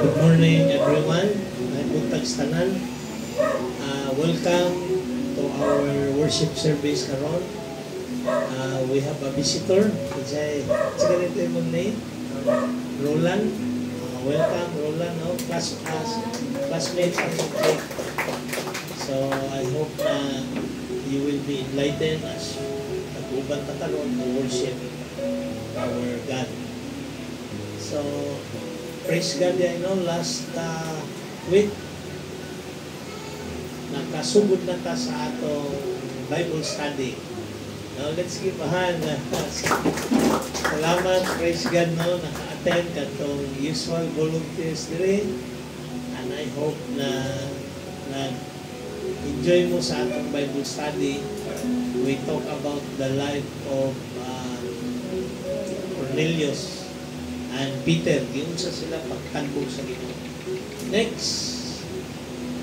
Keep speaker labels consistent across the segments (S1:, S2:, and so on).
S1: Good morning, everyone. May buntag tanan. Welcome to our worship service karon. We have a visitor. Sige ito yung name. Roland. Welcome, Roland. No? Classmates. So, I hope na you will be enlightened as nag-uban ta karon to worship our God. So, praise God, last week, nakasugod na ta sa atong Bible study. Now, let's give a hand. Salamat, praise God, naka-attend katong usual volunteers din. And I hope na enjoy mo sa atong Bible study. We talk about the life of Cornelius and Peter. Giunsa sila pagtagbo sa Ginoo. Next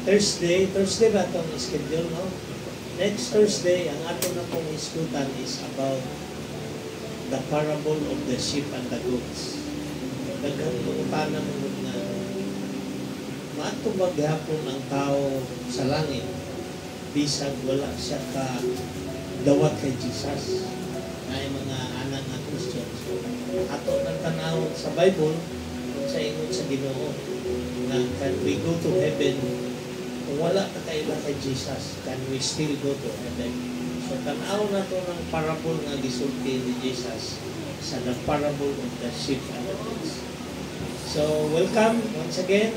S1: Thursday ba itong schedule, no? Next Thursday, ang ato na pong iskutan is about the parable of the sheep and the goats. Daghang pangutana mo na maato ba gihapon ang tao sa langit bisag wala siya ka dawat kay Jesus na mga anak na Christians. Ato ng tanawon sa Bible sa ingon sa Ginoo na can we go to heaven kung wala ka kaila kay Jesus, can we still go to heaven? So tanaw na to ng parable nga gisulti ni Jesus sa the parable of the sheep and the goats. So welcome once again.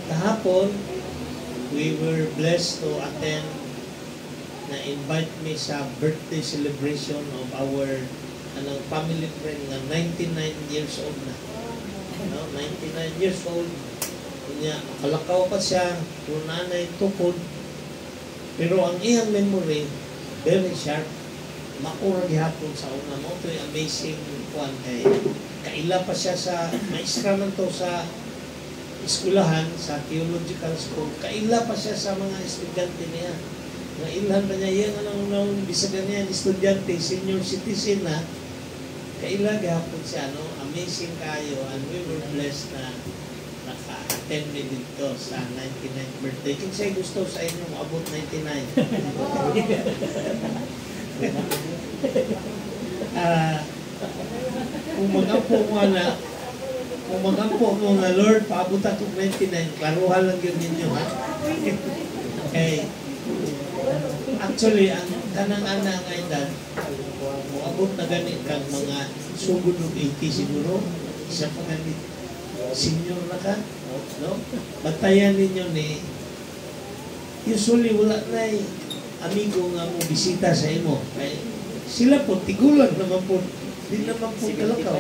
S1: Kahapon we were blessed to attend na invite me sa birthday celebration of our family friend na 99 years old na. 99 years old. Kalakaw pa siya, nanay tukod. Pero ang iyang memory, very sharp. Makurag hapon sa una mo. Ito yung amazing one. Kaila pa siya sa, maestra man to sa eskulahan, sa theological school. Kaila pa siya sa mga estudyante niya. Nailhan pa niya, yan anong bisagan niya, estudyante, senior citizen na. Kaila gahapon siya, amazing kayo, and we were blessed na naka-attend me dito sa 99th birthday. Kung sa'yo gusto sa inyo, abot 99. Kung mag-ampo mo na Lord, paabot atong 99, klaruhan lang yun ninyo, ha? Okay. Actually, ang kanang-ana nga edad, abot na ganit kang mga sugod ng 80 siguro, isa pa ganit, senior na ka, no? Batayan ninyo ni, usually wala na amigo nga mo bisita sa imo. Kaya sila po, tigulan naman po, di naman po kalakaw.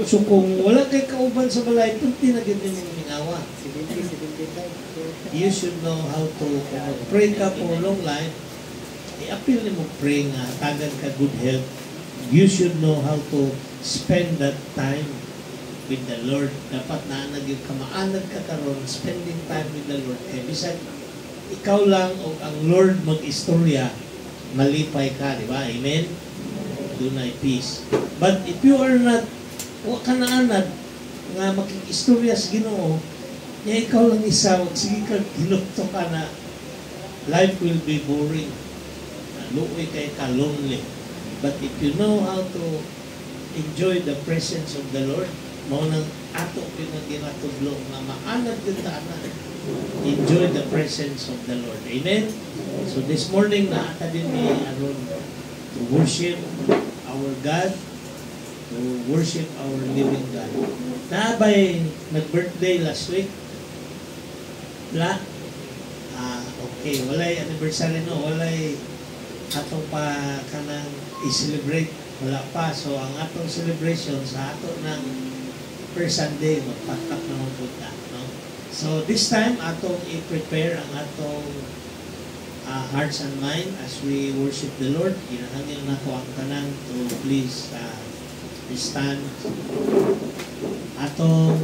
S1: So kung wala kay kauban sa balay, punti na ganyan yung minawa. You should know how to pray ka for long life. I-appeal mo pray nga, tagan ka good health. You should know how to spend that time with the Lord. Dapat naanag yung kamaanag ka karon, spending time with the Lord. Kaya bisag, ikaw lang o ang Lord mag-istorya, malipay ka, di ba? Amen? Dunay peace. But if you are not, huwag ka naanad, nga mag-istorya sa Ginoo, niya ikaw lang isa, sige ka, ginukto ka na, life will be boring. Luoy kay ka lonely. But if you know how to enjoy the presence of the Lord, mo nang ato pinaginatudlo na maanad yung tanan. Enjoy the presence of the Lord. Amen? So this morning, naata din ni Aaron to worship our God, to worship our living God. Naabay nag-birthday last week? Wala? Okay. Walay anniversary walay atong pa kanang i-celebrate. Wala pa. So, ang atong celebration sa ato ng first Sunday, magpatak naman punta. No? So, this time, atong i-prepare ang atong hearts and mind as we worship the Lord. Kinahanglan na ko ang kanang to please stand. Atong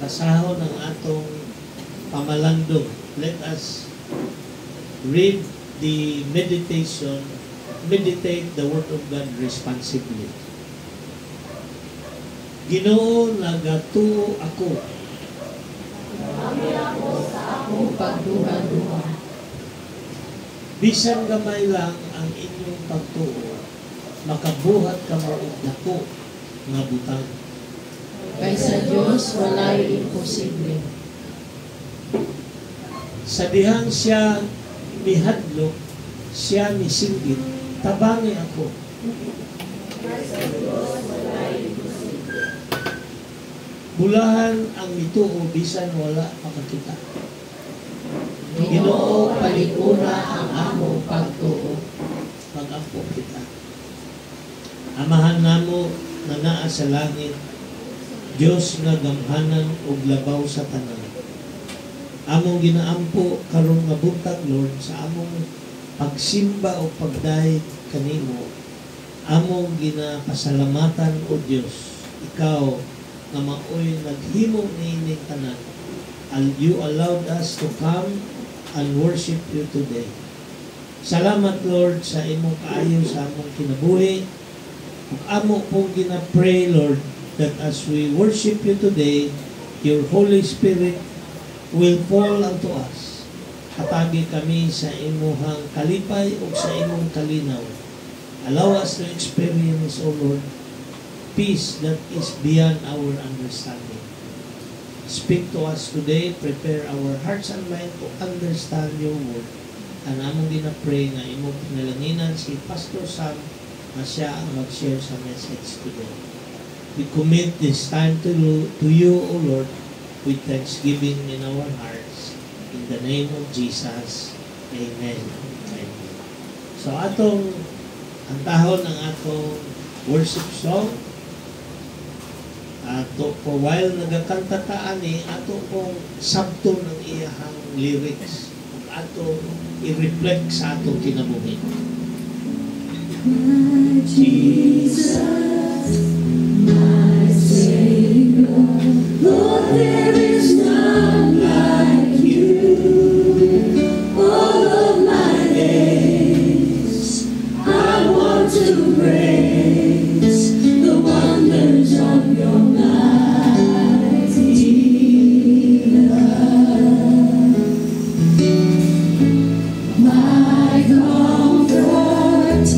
S1: basahon ang atong pamalandong. Let us read the meditate the Word of God responsibly. Ginoo, nagatuo ako.
S2: Kami ako sa akong pagduha-duha.
S1: Bisan gamay lang ang inyong pagtuo, makabuhat ka mo og dako nga butang.
S2: Kay sa Diyos walay imposible.
S1: Sa dihang siya mihadlok, siya misinggit, tabangi ako. Bulahan ang mituo bisan wala makakita.
S2: Ginoo, palikuna ang among pagtuo.
S1: Pag-ampo kita. Amahan namo na naa sa langit, Diyos nga gamhanan ug labaw sa tanan. Among ginaampo karon nga buntag, Lord, sa among pagsimba o pagdayeg kanimo. Among ginapasalamatan o Diyos, ikaw nga maoy naghimo niining tanan. You allowed us to come and worship you today. Salamat, Lord, sa imong kaayo sa among kinabuhi. Ug amo pong gina-pray, Lord, that as we worship you today, your Holy Spirit will fall unto us. Hatagi kami sa imuhang kalipay o sa imong kalinaw. Allow us to experience, O Lord, peace that is beyond our understanding. Speak to us today, prepare our hearts and mind to understand your word. And among ginapray nga imong pinalanginan si Pastor Sam na siya ang mag-share sa message today. We commit this time to you, O Lord, with thanksgiving in our hearts. In the name of Jesus, Amen. Amen. So atong ang tahon ng atong worship song, ato for while nagakanta ta ani, ato kong sabto ng iyahang lyrics, ato i-reflect sa ato kinabuhi.
S2: My Jesus, my Savior, Lord, there is none like you. All of my days, I want to praise the wonders of your mighty love. My comfort,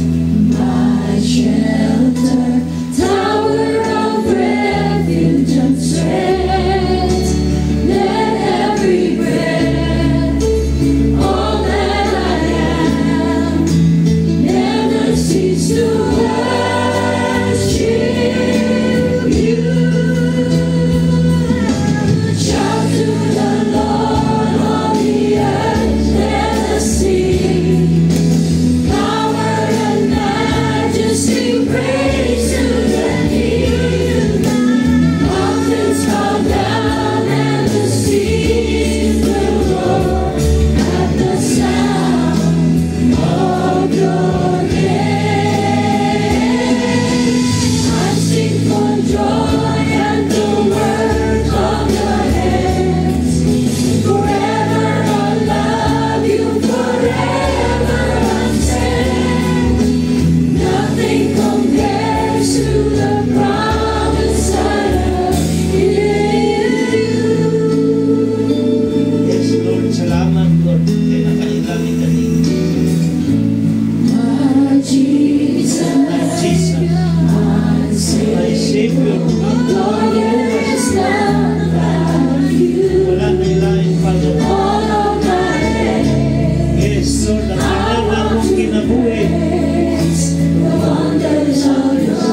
S2: my shelter, tower of refuge and strength. Let every breath, all that I am, never cease to worship you. Shout to the Lord on the earth, let us sing. Power and majesty, praise to the King. Mountains come down and the seas will roar at the sound of your name. I sing for joy and the work of your hands. Forever I'll love you, forever I'll stand. Nothing compares to the promise I have in you.
S1: Yes, Lord, salamat, Lord, kay nakailangin ka dito.
S2: My Jesus,
S1: My Jesus,
S2: my
S1: my
S2: Savior,
S1: Savior,
S2: Lord, there is none like you.
S1: wala na ilaing Panginoon.
S2: All of my days,
S1: Yes, Lord, ang ilang na akong kinabuhi.
S2: praise the wonders of your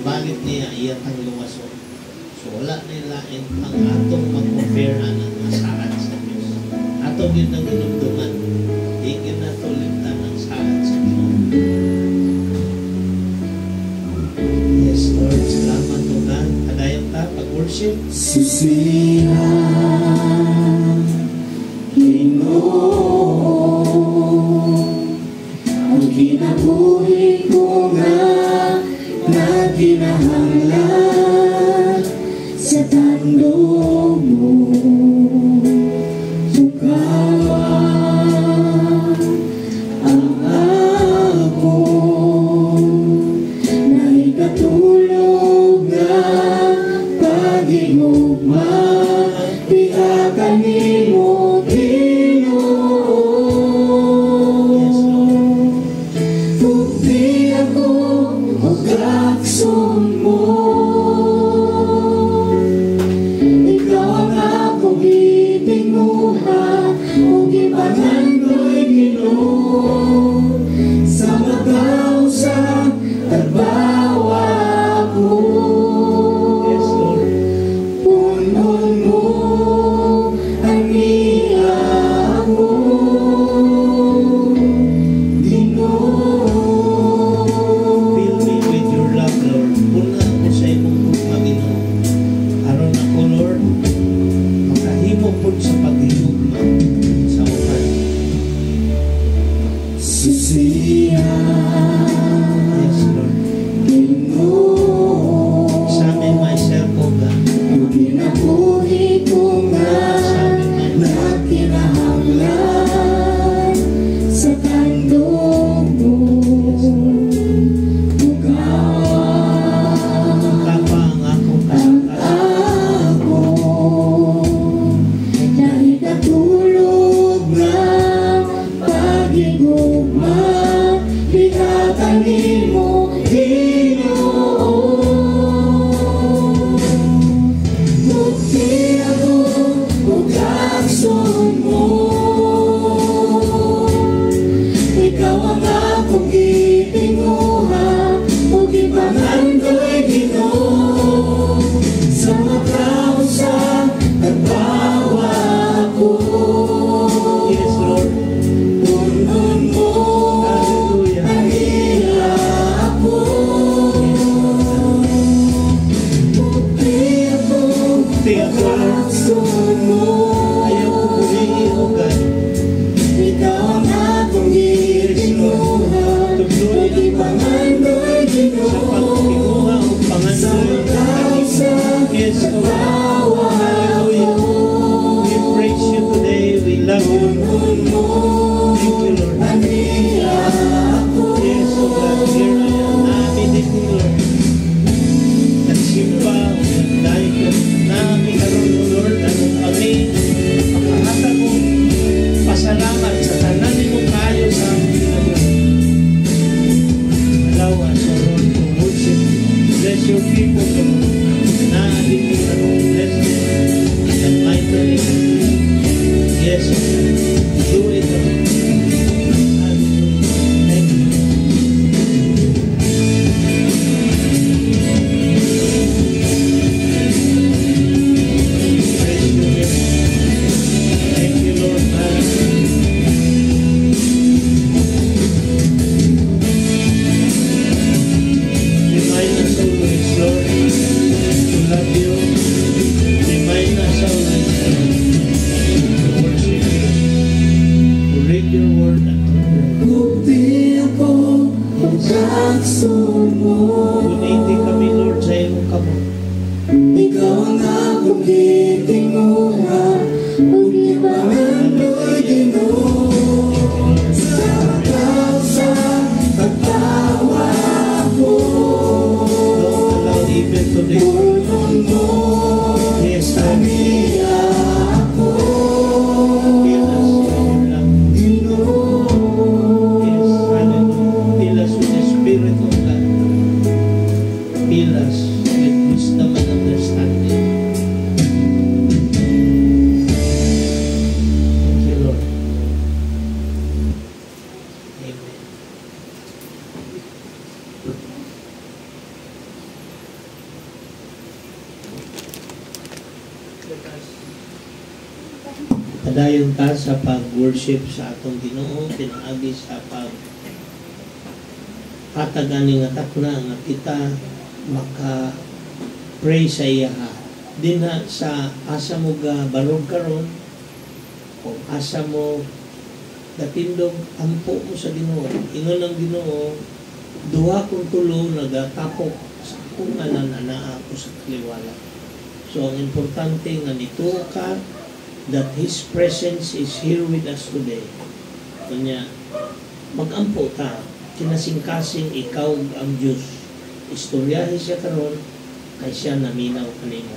S1: balit niya iyatang luwason. So wala nilain ang atong mag-compare ng masaad sa Diyos. Atong yun ang ginumduman. Higin na to limtan ang saad sa Diyos. Yes, Lord. Salamat po na. Kadayon ta, pag-worship.
S2: Susihan, Ginoo, ang kinabuhi ko nga nagkinahanglan sa tandog mo. Tukawan ang ako na ikatulog nga pag-igugma, pihakan nimo Ginoo. Bukti ako ug akson mo, ikaw ang akong gitinguha ug gipangandoy Ginoo. Sa magkausa tagbawa ako,
S1: Yes, Lord.
S2: punon mo ang iya ako, Ginoo.
S1: Fill me with your love, Lord. Puna ako sa imong gugma, Ginoo. Aron ako, Lord, makahimo po sa paghigugma sa uban.
S2: Susihan,
S1: Yes, Lord.
S2: Ginoo,
S1: Examine myself, O God.
S2: ang kinabuhi ko nga nagkinahanglan sa tandog mo. Tukawan
S1: Kapa ang akong
S2: ang
S1: kasangkasan.
S2: ako na ikatulog nga pag-igugma, pihakan nimo Ginoo. Bukti ako ug akson mo, ikaw ang akong gitinguha ug gipangandoy Ginoo. Sa magkausa tagbawa ako,
S1: Yes, Lord.
S2: punon mo
S1: Hallelujah.
S2: ang iya ako. Bukti ako
S1: Bukti ako,
S2: ug
S1: Lord.
S2: akson mo,
S1: Ayaw ko buliin, O God.
S2: ikaw ang akong gitinguha ug gipangandoy
S1: Sa
S2: Ginoo.
S1: pagkinuha o
S2: Sa
S1: pangandoy.
S2: magkausa
S1: Yes, O God.
S2: tagbawa
S1: Hallelujah.
S2: ako,
S1: We praise you today. We love you.
S2: punon mo
S1: Thank you, Lord.
S2: ang iya ako.
S1: Yes, O God. Here I am. Namin din, Lord. Nagsimba, nagdayo ka. Namin karoon, O Lord. Ano kami, makahatag mo pasalamat sa tanan mo kayo sa amin, Lord. Allow us, O Lord, to worship. Bless your people, Lord. Namin din, Lord. Bless them. In the mighty name of Jesus. Yes, O God. Do it, Lord. Hallelujah. Thank you. Praise you, Lord. Thank you, Lord. Hallelujah. Remind us always, Lord, to love you. Remind us always, Lord, to worship you, to read your word and to pray.
S2: Bukti ako ug akson mo,
S1: Uniti kami, Lord, sa iyong kamot.
S2: ikaw ang akong gitinguha ug gipangandoy Ginoo. Sa magkausa tagtawa ako,
S1: Don't allow evil today.
S2: punon mo
S1: Yes,
S2: ang
S1: Lord.
S2: iya ako,
S1: Fill us with your love.
S2: Ginoo.
S1: Yes, hallelujah. Fill us with the Spirit of God. Fill us with wisdom and understanding. Thank you, Lord. Amen. Padayon ta sa pag-worship sa atong Ginoo, pinaagi sa hatag ani nga takna nga kita maka-pray sa iya dinha sa asa mo ga barog karon o asa mo gatindog ampo mo sa Ginoo. Ingon ang Ginoo, duha kung tulo nagatapok sa akong ngalan anaa ko sa kaliwala. So ang importante nga nituo ka that His presence is here with us today. Kanya, mag-ampo ta, kinasing-kasing ikaw ang Diyos. Istoryahin siya karon kay siya naminaw kanimo.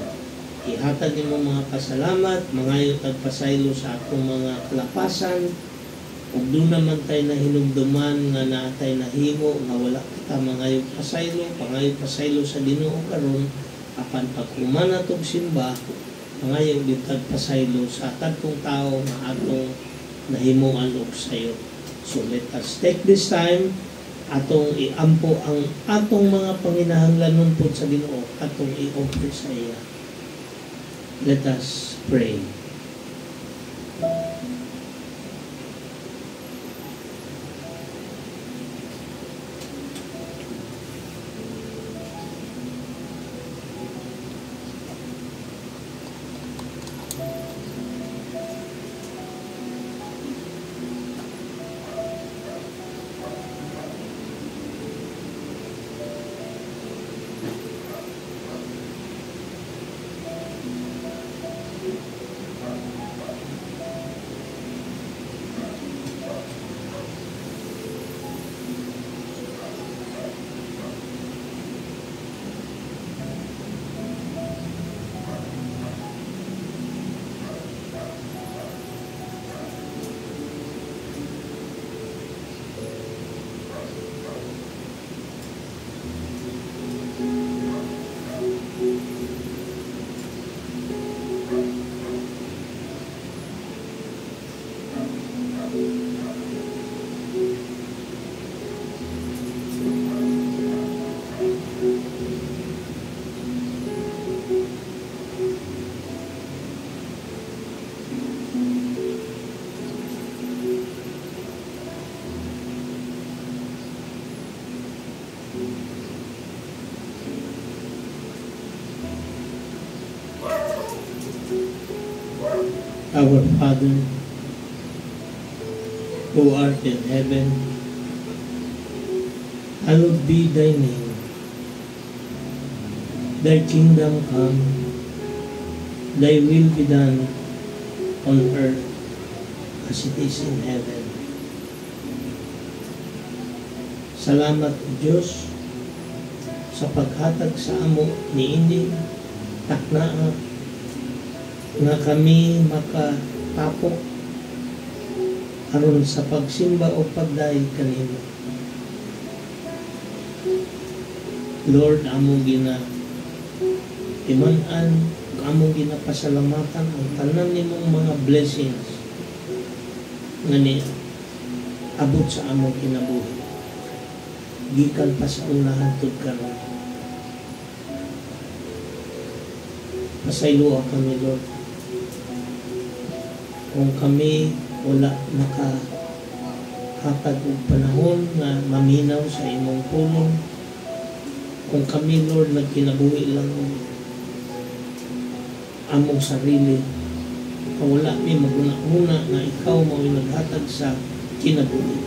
S1: Ihatag nimo mga pasalamat, mangayot at pasaylo sa atong mga kalapasan, ug doon naman tayo na hinugduman nga naatay nahimo nga wala kita mangayot pasaylo, pangayot pasaylo sa Ginoo karon apan paghuman natong simba ngayon ditag pasaylo sa tatong tao na atong nahimuan og sayo. So let us take this time atong iampo ang atong mga panginahanglanon po sa Ginoo, atong i-offer sa iya. Let us pray. Our Father, who art in heaven, hallowed be thy name. Thy kingdom come, thy will be done on earth as it is in heaven. Salamat Diyos sa paghatag sa amo ni Indi taknaa nga kami makatapok aron sa pagsimba o pagdaig kanimo. Lord, among imanan, among ginapasalamatan ang tanan nimong mga blessings nga ni abot sa among kinabuhi. Gikan pa sa unahan tud karon. Pasayloa kami, Lord. Kung kami wala nakahatag og panahon na maminaw sa imong pulong, kung kami, Lord, nagkinabuhi lang among sarili, kung wala mi maguna-una na ikaw mo naghatag sa kinabuhi.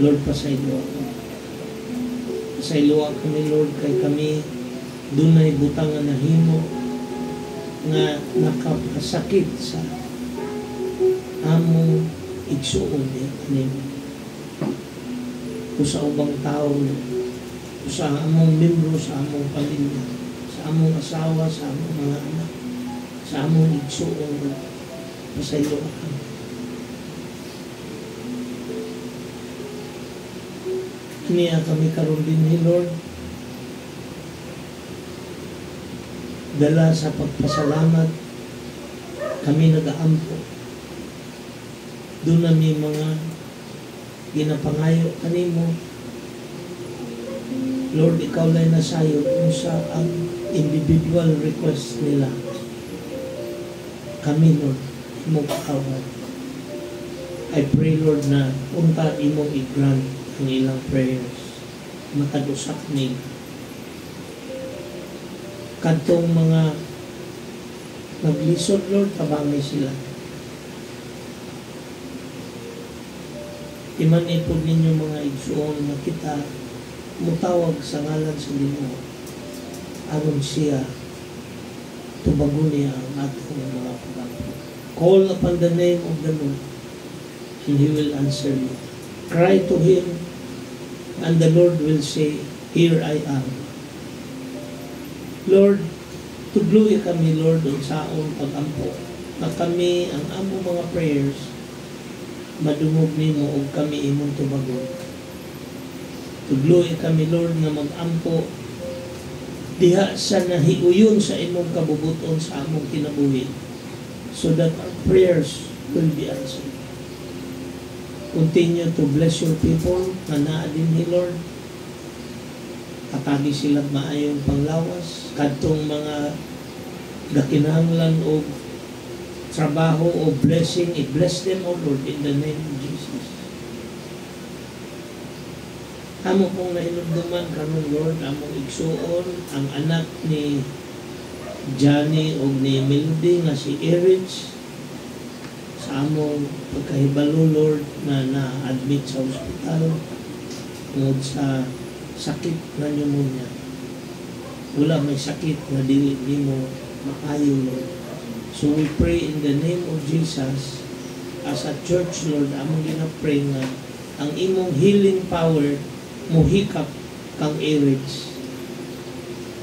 S1: Lord, pasayloa ko. Pasayloa kami, Lord, kay kami dunay butang nga nahimo nga nakapasakit sa among igsuon kanimo. O sa ubang tao, o sa among membro, sa among pamilya, sa among asawa, sa among mga anak, sa among igsuon, pasaylo ka. Kiniya kami karon din, Lord, dala sa pagpasalamat kami nag-aampo. Doon na may mga ginapangayo kanimo. Lord, ikaw lang nasayo kung sa ang individual request nila. Kami, Lord, imo kaawat. I pray, Lord, na unta imo i-grant ang ilang prayers. Makadusak ni kadtong mga naglisod, Lord, tabangay sila. Iman-ipod ninyo mga igsuon na kita mutawag sa ngalan sa Ginoo aron siya tubagon niya ang atong mga paggampo. Call upon the name of the Lord and He will answer you. Cry to Him and the Lord will say, Here I am. Lord, tudluya kami, Lord, ang saon pag-ampo na kami ang among mga prayers madungog nimo og kami imong tubagon. Tudluya kami, Lord, nga mag-ampo diha sa nahiuyon sa imong kabubuton sa among kinabuhi so that our prayers will be answered. Continue to bless your people na naa dinhi, Lord. Katagi sila maayong panglawas kadtong mga gakinahanglan og trabaho o blessing, i-bless them, O Lord, in the name of Jesus. Amo pong nainumduman karon, Lord, among igsuon ang anak ni Johnny o ni Melody nga si Erich sa among pagkahibalo, Lord, na na-admit sa ospital tungod sa sakit na pneumonia. Wala may sakit na dili nimo maayo, Lord. So we pray in the name of Jesus as a church, Lord, among ginapray nga ang imong healing power muhikap kang Erich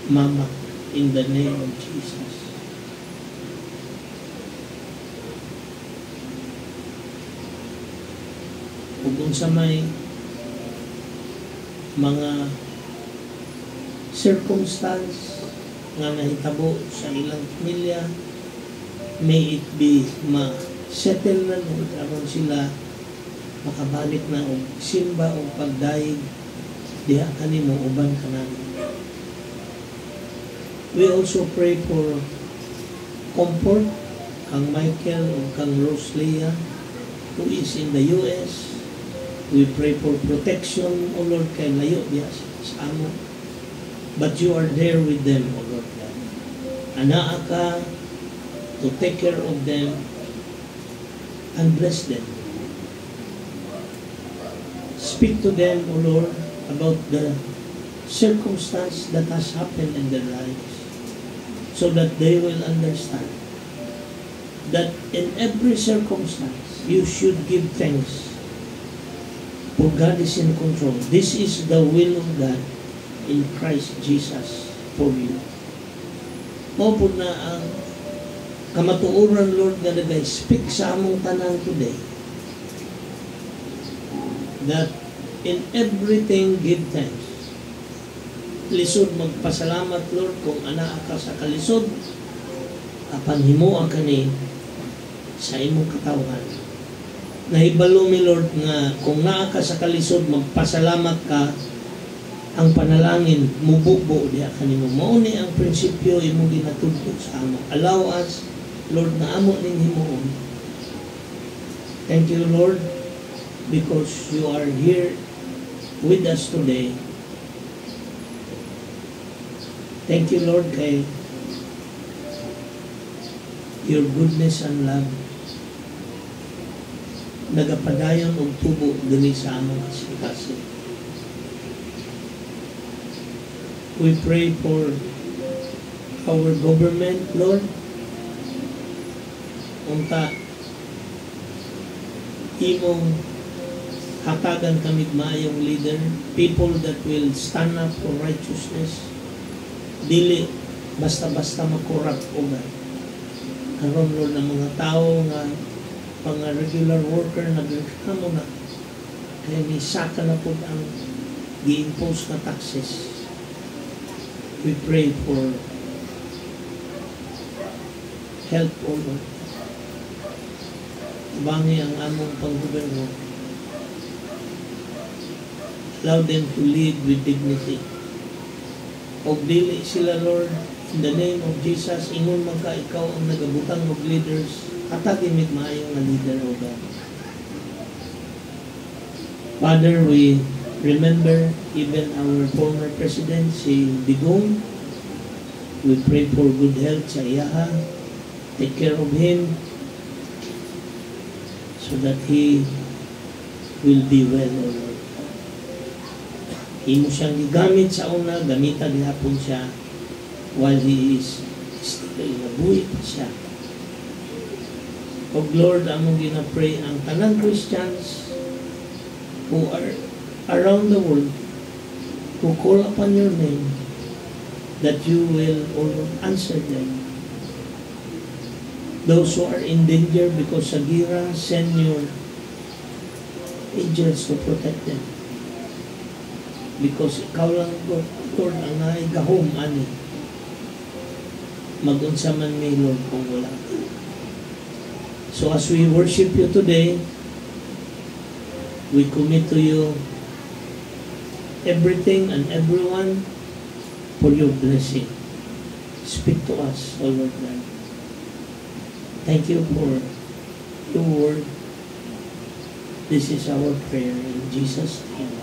S1: mama in the name of Jesus. Ug unsa may mga circumstance nga nahitabo sa ilang pamilya, may it be ma-settle na, Lord, aron sila makabalik na og simba o pagdaig diha kanimo uban kanami. We also pray for comfort kang Michael o kang Roslea who is in the US. We pray for protection, O Lord, kay layo diha sa amo. But you are there with them, O Lord God. Anaa ka to take care of them and bless them. Speak to them, O Lord, about the circumstance that has happened in their lives so that they will understand that in every circumstance you should give thanks, for God is in control. This is the will of God in Christ Jesus for you. Opo na ang kamatuoran, Lord, nga nag-speak sa among tanan today that in everything give thanks. Lisod magpasalamat, Lord, kung anaa ka sa kalisod apan himuan kani sa imong katawhan. Nahibalo mi, Lord, nga kung naa ka sa kalisod magpasalamat ka, ang panalangin mububo diha kanimo. Mao ni ang prinsipyo imong ginatudlo sa amo. Allow us, Lord, na amo ning himuon. Thank you, Lord, because you are here with us today. Thank you, Lord, kay your goodness and love nagapadayon og tubo dili sa among kasing-kasing. We pray for our government, Lord. Unta imong hatagan kami maayong leader, people that will stand up for righteousness, dili basta-basta makorap uban. Karon, Lord, ng mga tao nga mga regular worker nagreklamo na kaya ni saka na po ang gi-impose na taxes. We pray for help, O Lord. Bangi ang among panggoberno. Allow them to lead with dignity. O dili sila, Lord, In the name of Jesus, ingon man ka, ikaw ang nagabutang of leaders, katagimig maayong nga leader, O God. Father, we remember even our former president, si Digong. We pray for good health sa iyaha. Take care of him so that he will be well, O Lord. Imo siyang gigamit sa una, gamitan gihapon siya while he is still nabuhi pa siya. O Lord, among ginapray ang tanang Christians who are around the world, who call upon your name, that you will, O Lord, answer them. Those who are in danger because sa gira, send your angels to protect them. Because ikaw lang, Lord, ang naigahom, ani. Magunsa man may Lord kung wala. So as we worship you today, we commit to you everything and everyone for your blessing. Speak to us, O Lord God. Thank you for your word. This is our prayer in Jesus' name.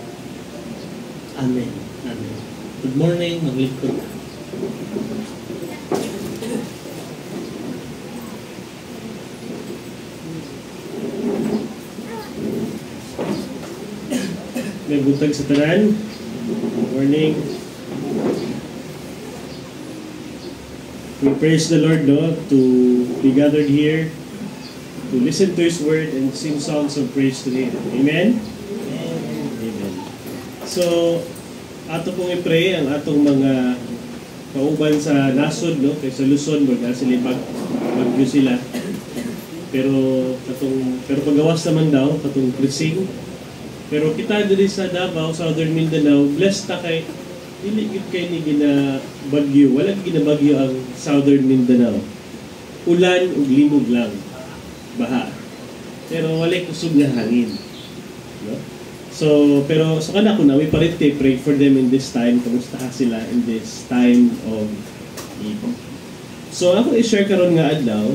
S1: Amen. Amen. Good morning, maglingkod.
S3: May butag sa tanan. Good morning. We praise the Lord, no, to be gathered here, to listen to His word and sing songs of praise to Him. Amen? Amen. So, ato pong i-pray ang atong mga kauban sa nasod, no, kay sa Luzon, baga sila bagyo sila. Pero pagawas naman daw, katong krising. Pero kita diri sa Davao, Southern Mindanao, blessed ta kay dili gid kay ni gina bagyo. Wala gina bagyo ang Southern Mindanao. Ulan ug limog lang. Baha. Pero wala kusog nga hangin. No? So, pero sa kana ko na we parite pray for them in this time. Kamusta sila in this time of need. So, ako i-share karon nga adlaw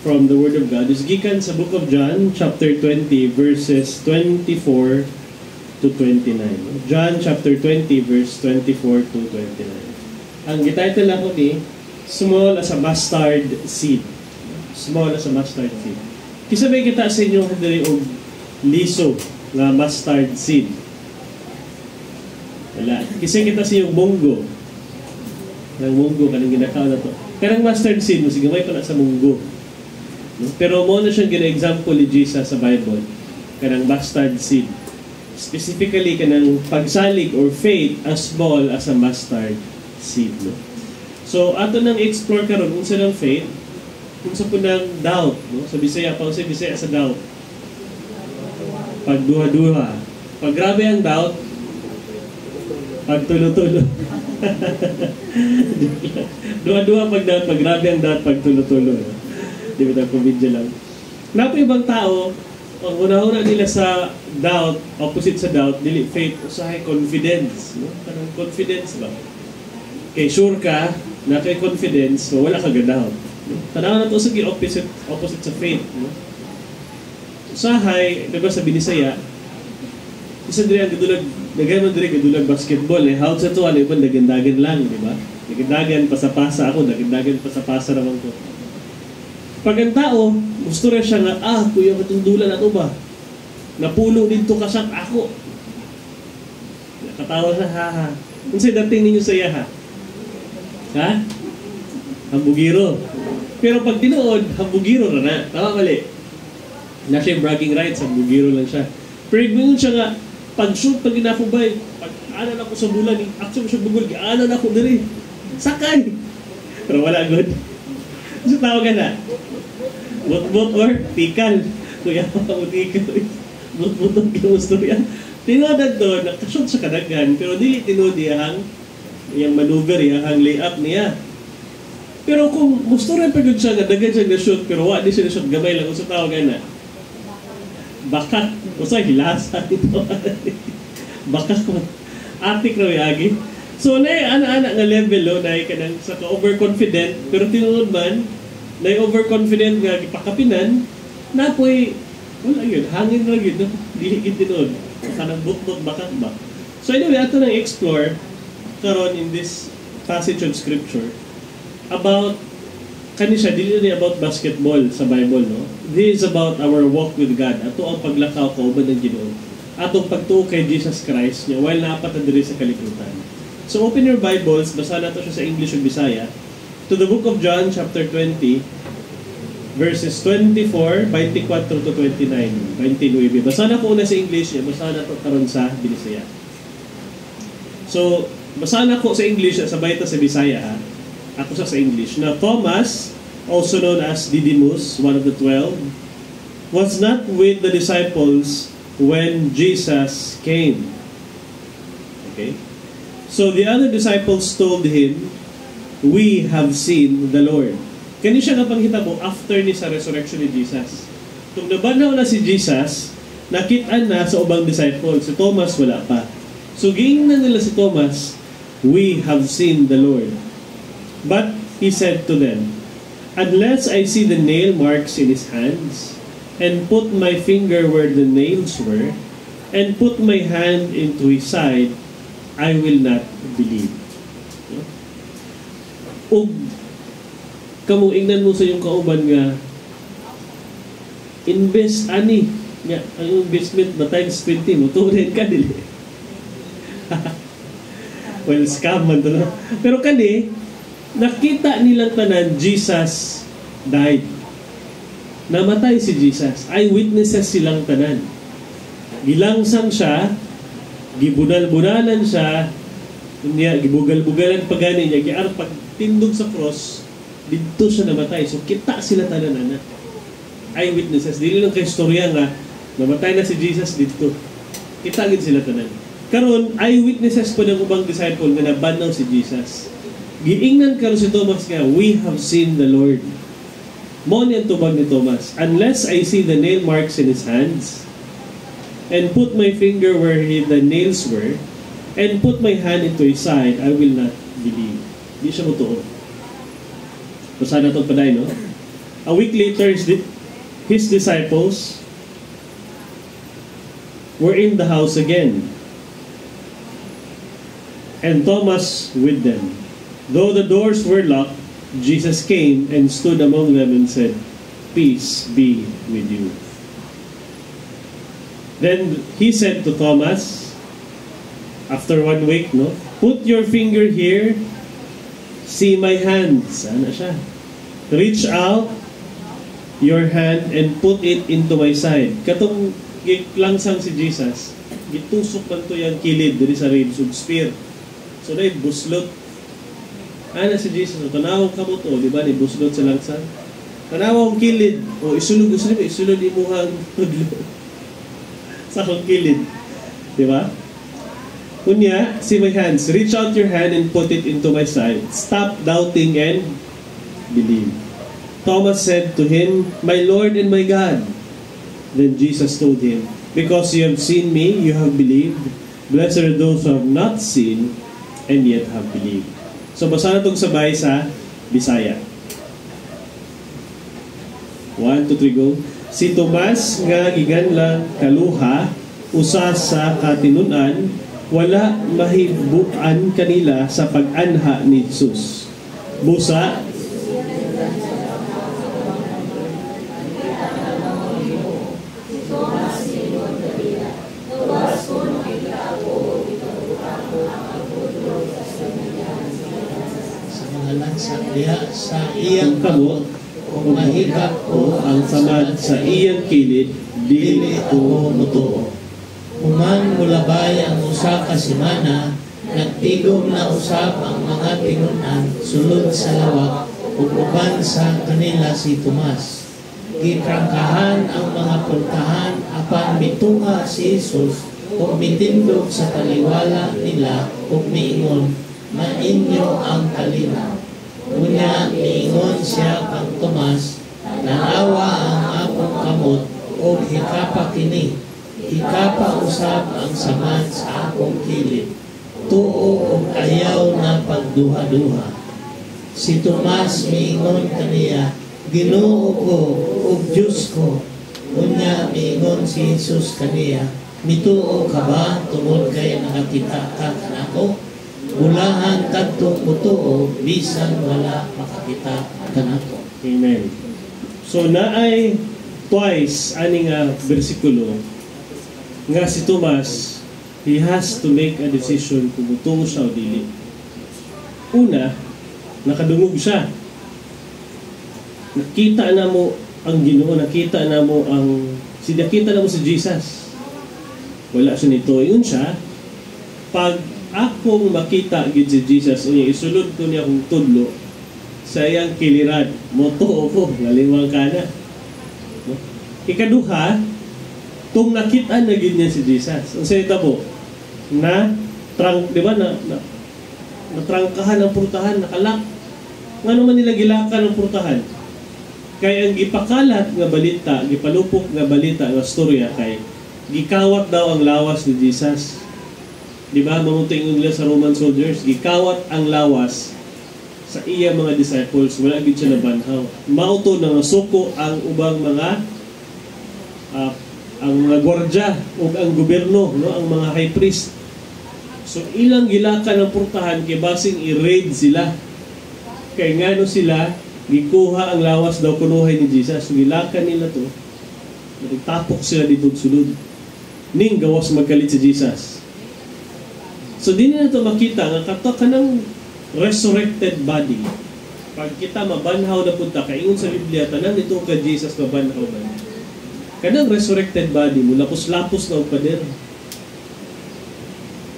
S3: from the Word of God is gikan sa Book of John, chapter 20, verses 24 to 29. John chapter 20, verse 24 to 29. Ang gititle ako ni, Small as a Mustard Seed. Small as a Mustard Seed. Kisa may kita sa inyo diri og liso nga mustard seed. Wala. Kisa kita sa inyo munggo. Ang munggo, kanang ginakaw na to. Kanang mustard seed, sige may pala sa munggo. No? Pero mo na siyang gina-example ni Jesus sa Bible, kanang mustard seed. Specifically, kanang pagsalig or faith as small as a mustard seed. No? So, ato nang explore karon kung sa ng faith, kung sa punang doubt. No? Sa Bisaya, pa sa Bisaya sa doubt. Pagduha-duha. Pag grabe ang doubt, pagtulo-tulo. Duha-duha pag doubt, pag grabe ang doubt, pagtulo-tulo. No? Di ba tayo video lang. Napo ibang tao, ang una-una nila sa doubt, opposite sa doubt, dili faith, usahay confidence. No? Parang confidence ba? Kay sure ka, na kay confidence, so wala ka doubt. No? Tanaw na ito sa opposite sa faith. No? Usahay, diba sa Binisaya, isa diri ang gadulag, nagano diri gadulag basketball eh. How sa to, ano ibang dagan-dagan lang, di ba? Dagan-dagan, pasa-pasa ako, dagan-dagan, pasa-pasa naman ko. Pag ang tao, gusto rin siya nga, kuya, matundulan na ito ba? Napulo dito kasak ako. Nakatawa siya, ha. Kung sa'y dating ninyo sa iya, ha? Ha? Hambugiro. Pero pag tinuod, hambugiro na. Tama mali. Na siya yung bragging rights, hambugiro lang siya. Pero ibingon siya nga, pag-shoot, pag ginakubay, pag-anan ako sa bulan, action mo siya bugol, anan ako diri. Sakay! Pero wala good. So tawag ka na. Bot-bot or tikal. Kuya pa mo tikal. Bot-bot ang kinustorya. Tinodan doon, nakashoot sa kadagan, pero dili tinod iyang maneuver, iyang layup niya. Pero kung gusto rin pagod siya, nadagan siya na-shoot, pero wala di siya na-shoot, gamay lang. So tawag ka na. Baka, hilasa ito. Baka kung atik na may agi. So, ana-ana nga level, no, na kanang sa ka-overconfident, pero tinunod man, na overconfident nga gipakapinan, napoy, wala yun, hangin lang yun, no? Dili gid tinunod. Kanang butbot bakak ba. So anyway, ato nang explore karon in this passage of scripture about kani siya dili ni about basketball sa Bible, no? This is about our walk with God. Ato ang paglakaw kauban ng Ginoo. Atong pagtuo kay Jesus Christ niya while naapata diri sa kalibutan. So open your Bibles, basa nato siya sa English ug Bisaya, to the book of John chapter 20 verses 24, 24 to 29, 29. Basa na ko una sa English, basa na to karon sa Bisaya. So, basa na ko sa English, sabay ta sa Bisaya ha. Ako sa English. Now, Thomas, also known as Didymus, one of the 12, was not with the disciples when Jesus came. Okay? So, the other disciples told him, "We have seen the Lord." Kani siya nga panghitabo after ni sa resurrection ni Jesus. Kung nabanaw na si Jesus, nakita na sa ubang disciples. Si Thomas wala pa. So, giingnan nila si Thomas, "We have seen the Lord." But he said to them, "Unless I see the nail marks in his hands, and put my finger where the nails were, and put my hand into his side, I will not believe." Ug kamo ingnan mo sa iyong kauban nga invest ani nga ang investment ba times 20 mo turin ka dili. Well, scam man to, no? Pero kani nakita nilang tanan Jesus died. Namatay si Jesus. Eyewitnesses silang tanan. Gilangsang siya, gibunal-bunalan siya, niya gibugal-bugalan pagani niya, giar pagtindog sa cross, dito siya namatay. So kita sila tanan na. Eyewitnesses, dili lang kay istorya nga namatay na si Jesus dito. Kita gid sila tanan. Karon eyewitnesses po ng ubang disciple nga nabanaw si Jesus. Giingnan karon si Thomas nga, "We have seen the Lord." Mo ni ang tubag ni Thomas, "Unless I see the nail marks in his hands, and put my finger where the nails were, and put my hand into his side, I will not believe." Di siya mutuo. Basta na itong paday, no? A week later, his disciples were in the house again, and Thomas with them. Though the doors were locked, Jesus came and stood among them and said, "Peace be with you." Then he said to Thomas, after 1 week, no, "Put your finger here, see my hands." Ano siya? "Reach out your hand and put it into my side." Katong langsang si Jesus, gitusok man to yung kilid diri sa ribs ug spear. So na buslot. Ana si Jesus, tanawang ka mo to, di ba, ni buslot sa langsang. Tanawang kilid, o isulog imuhang tudlo sa akong kilid. Di ba? Unya, see my hands. Reach out your hand and put it into my side. Stop doubting and believe. Thomas said to him, "My Lord and my God." Then Jesus told him, "Because you have seen me, you have believed. Blessed are those who have not seen and yet have believed." So basa na itong sabay sa Bisaya. 1, 2, 3, go. "Si Tomas nga giganlang kaluha, usa sa katinunan, wala mahibuan kanila sa pag-anha ni Jesus. Busa,
S1: sa iyang kamot, kung mahigap ko
S3: ang samad sa iyang kilid, dili
S1: ako mutuo. Human mulabay ang usa ka semana, nagtigom na usab ang mga tinunan sulod sa lawak ug uban sa kanila si Tomas. Gitrangkahan ang mga puntahan apan mitunga si Jesus ug mitindog sa taliwala nila ug miingon, "Mainyo ang kalinaw." Unya miingon siya kang Tomas, "Nanawa ang akong kamot ug hikapa kini. Hikapa usab ang samad sa akong kilid. tuo ug ayaw na pagduha-duha. Si Tomas miingon kaniya, Ginoo ko ug Diyos ko. Unya miingon si Jesus kaniya, mituo ka ba tungod kay nakakita ka kanako? Bulahan kadtong mutuo bisan wala makakita kanako.
S3: Amen. So naay twice ani nga bersikulo nga si Tomas, he has to make a decision kung mutuo siya o dili. Una, nakadungog siya. Nakita na mo ang Ginoo, nakita na mo si Jesus. Wala siya nito. Yun siya, pag akong makita gid si Jesus, unya isulod ko niya kung tudlo sa iyang kilirad, moto ko, naliwang ka na. No? Ikaduha, kung nakita na gid niya si Jesus, ang salita mo, di ba, natrangkahan ang purtahan, nakalak. Nga naman nila gilakan ang purtahan? Kaya ang gipakalat nga balita, gipalupok nga balita, nga storya, kay gikawat daw ang lawas ni Jesus. Di ba, mamunting nila sa Roman soldiers, gikawat ang lawas sa iya mga disciples, wala gid siya nabanhaw. Mauto na suko ang ubang mga ang mga gwardya o ang gobyerno, no, ang mga high priest. So ilang gilakan ang purtahan kay basing i-raid sila. Kay ngano sila gikuha ang lawas daw kunuhay ni Jesus. So gilakan nila to. Nagtapok sila dito sulod. Ning gawas magkalit si Jesus. So di na ito makita nga kato kanang resurrected body. Pag kita mabanhaw na punta, kaingon sa Biblia, tanang nito ka Jesus mabanhaw ba? Kanang resurrected body mo, lapos-lapos na ang pader.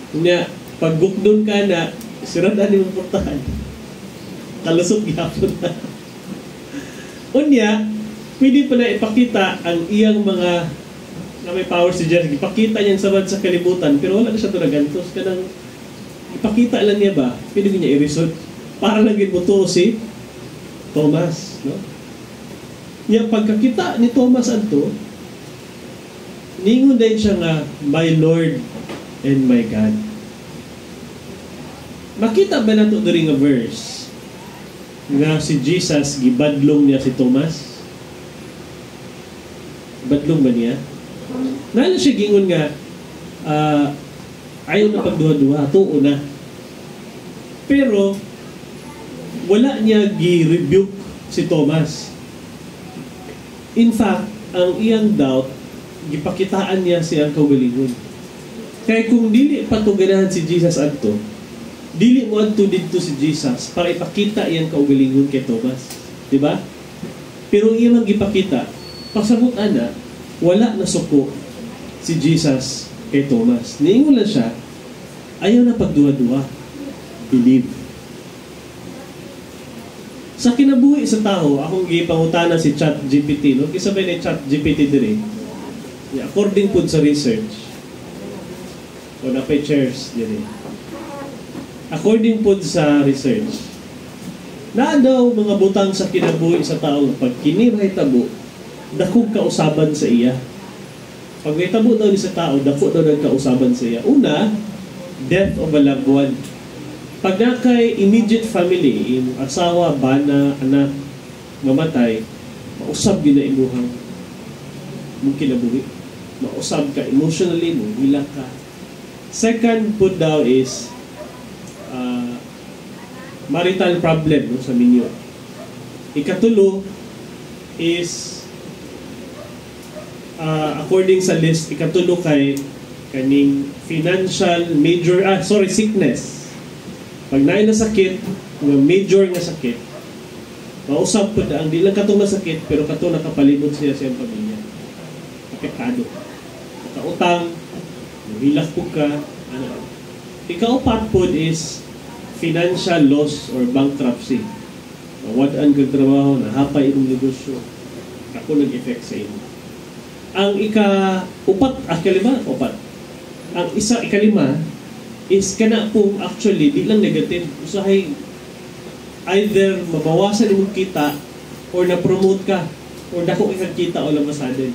S3: Kanya, pag gukdon ka na, siradan yung purtahan. Kalusot gihapon na. Unya, pwede pa na ipakita ang iyang mga na may power si Jesus. Ipakita niya sabad sa kalibutan, pero wala na siya tulagantos. Kanang ipakita lang niya ba, pwede niya i-resort. Para lang mo si Thomas. No? Yung pagkakita ni Thomas anto, ningon din siya nga, my Lord and my God. Makita ba nato during a verse nga si Jesus, gibadlong niya si Thomas? Badlong ba niya? Nala siya gingon nga, ayaw na pagduha-duha, tuo na. Pero, wala niya gi-rebuke si Thomas. In fact, ang iyang doubt, gipakitaan niya siyang kaugalingon. Kaya kung dili patuganahan si Jesus adto, dili mo adto dito si Jesus para ipakita iyang kaugalingon kay Thomas. Diba? Pero iyang gipakita, pasabutan na, wala na suko si Jesus kay Thomas. Niingon lang siya, ayaw na pagduwa-duwa. Believe. Sa kinabuhi sa tao, akong gipangutana si ChatGPT, no? Kisabay ni ChatGPT dire. According po sa research, o napay chairs dire. According po sa research, na daw mga butang sa kinabuhi sa tao, pag kiniray tabo, dakog kausaban sa iya. Pag may tabo daw ni sa tao, dako daw nagkausaban sa iya. Una, death of a loved one. Pag na kay immediate family, asawa, bana, anak, mamatay, mausab din na imuhang mong kinabuhi. Mausab ka emotionally, mong hilak ka. Second po daw is marital problem, no, sa minyo. Ikatulo is according sa list, ikatulo kay kaning financial sickness. Pag naay na sakit, nga major nga sakit, mausap po ang di lang katong masakit, pero katong nakapalibot siya sa iyang pamilya. Apektado. Kautang, hilak po ka, ano. Ikaupat po is financial loss or bankruptcy. Nawadaan kang trabaho, nahapay itong negosyo. Ako nag-effect sa inyo. Ang ikalima is kana po actually di lang negative. Usahay either mabawasan imong kita or na-promote ka or dako ikang kita o labasaden.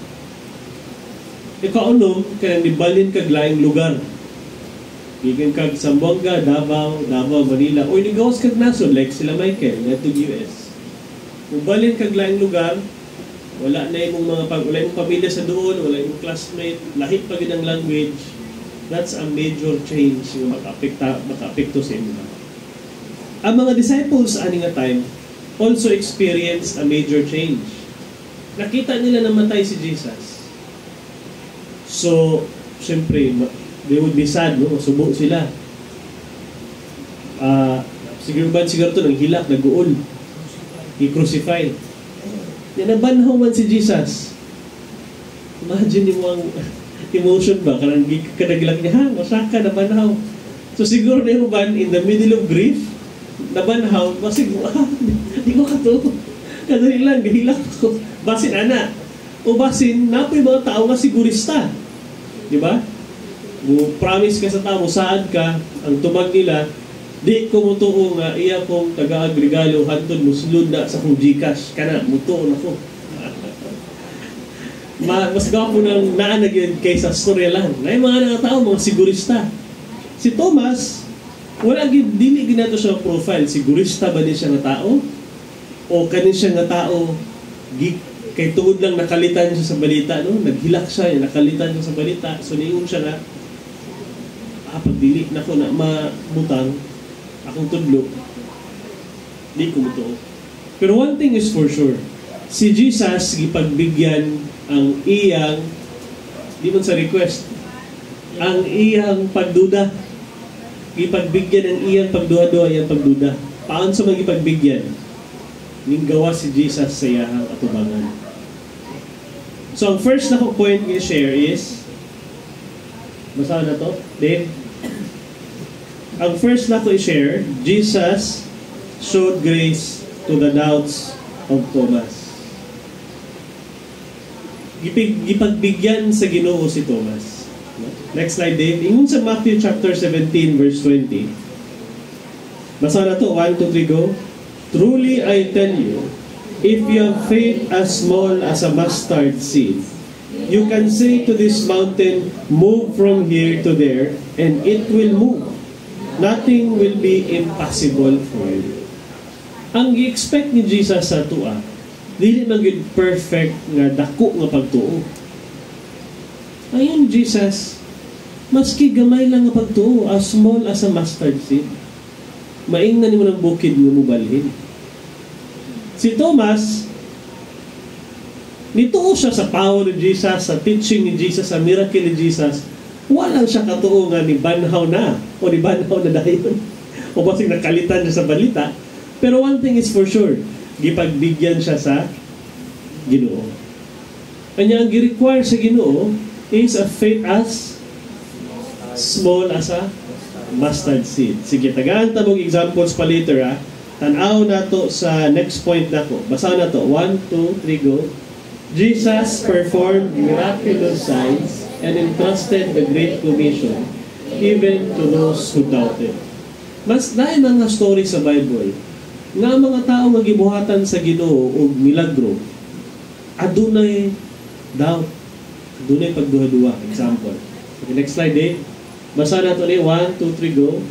S3: Ikaunom, kaya nibalin kag laing lugar. Gikan kag Zamboanga, Davao, Manila, o nigawas kag nasod, like sila Michael, nga to US. Kung balin kag laing lugar, wala na imong wala imong pamilya sa doon, wala imong classmate, lahit pa gid ang language, that's a major change nga maka-apekto sa inyo. Ang mga disciples ani nga time also experienced a major change. Nakita nila namatay si Jesus. So, siyempre, they would be sad, no? Masubo sila. Siguro ito, nang hilak, nag-uol. I-crucify. Nabanhaw man si Jesus. Imagine mo ang emotion ba? Kanagilak niya, ha? Masaka, nabanhaw. So siguro na yung ban, in the middle of grief, nabanhaw, basig, di ko kato. Kadali lang, gahilak ko. Basin, ana. O basin, napoy mga tao nga sigurista. Di ba? Promise ka sa tao, saan ka, ang tumag nila, di ko mutuo nga, iya kong taga-agregalo, hantod muslud na sa kong Gcash, kana, mutuo na ko. Mas gawa po ng naanag yun kaysa storya lang. Na yung mga tao, mga sigurista. Si Thomas, wala dili ginato siya profile, sigurista ba din siya nga tao? O kanin siya nga tao, kay tuod lang nakalitan siya sa balita, no? Naghilak siya, nakalitan siya sa balita, so niyon siya na, pagdili na ko na mabutang akong tudlo, di ko mutuo. Pero one thing is for sure, si Jesus gipagbigyan ang iyang, di man sa request, ang iyang pagduda. Gipagbigyan ang iyang pagduha-duha, iyang pagduda. Paano sa mga gipagbigyan? Ninggawa si Jesus sa iyang atubangan. So ang first na ko point i-share is, basahan na to, Dave? Ang first na ko i-share, Jesus showed grace to the doubts of Thomas. Gipagbigyan sa Ginoo si Thomas. Next slide, Dave. Ingon sa Matthew chapter 17, verse 20. Basa na to, 1, 2, 3, go. Truly I tell you, if you have faith as small as a mustard seed, you can say to this mountain, move from here to there, and it will move. Nothing will be impossible for you. Ang i-expect ni Jesus sa tuwa, dili maging perfect nga dako nga pagtuo. Ayun, Jesus, maski gamay lang nga pagtuo, as small as a mustard seed, maingnan mo ng bukid nga mubalhin. Si Thomas, nituo siya sa power ni Jesus, sa teaching ni Jesus, sa miracle ni Jesus. Walang siya katuo nga ni banhaw na, o ni banhaw na dayon. O basig nakalitan siya sa balita. Pero one thing is for sure, gipagbigyan siya sa Ginoo. Kanya ang gi-require sa Ginoo is a faith as small as a mustard seed. Sige, tagaan ta mong examples pa later, ha. Tanaw na to sa next point na ko. Basa na to. 1, 2, 3, go. Jesus performed miraculous signs and entrusted the Great Commission even to those who doubted. Mas dahil mga story sa Bible nga mga tao magibuhatan sa Ginoo o milagro, adunay doubt, adunay pagduha-duha. Example. Okay, next slide, eh. Basa na to ni 1, 2, 3, go.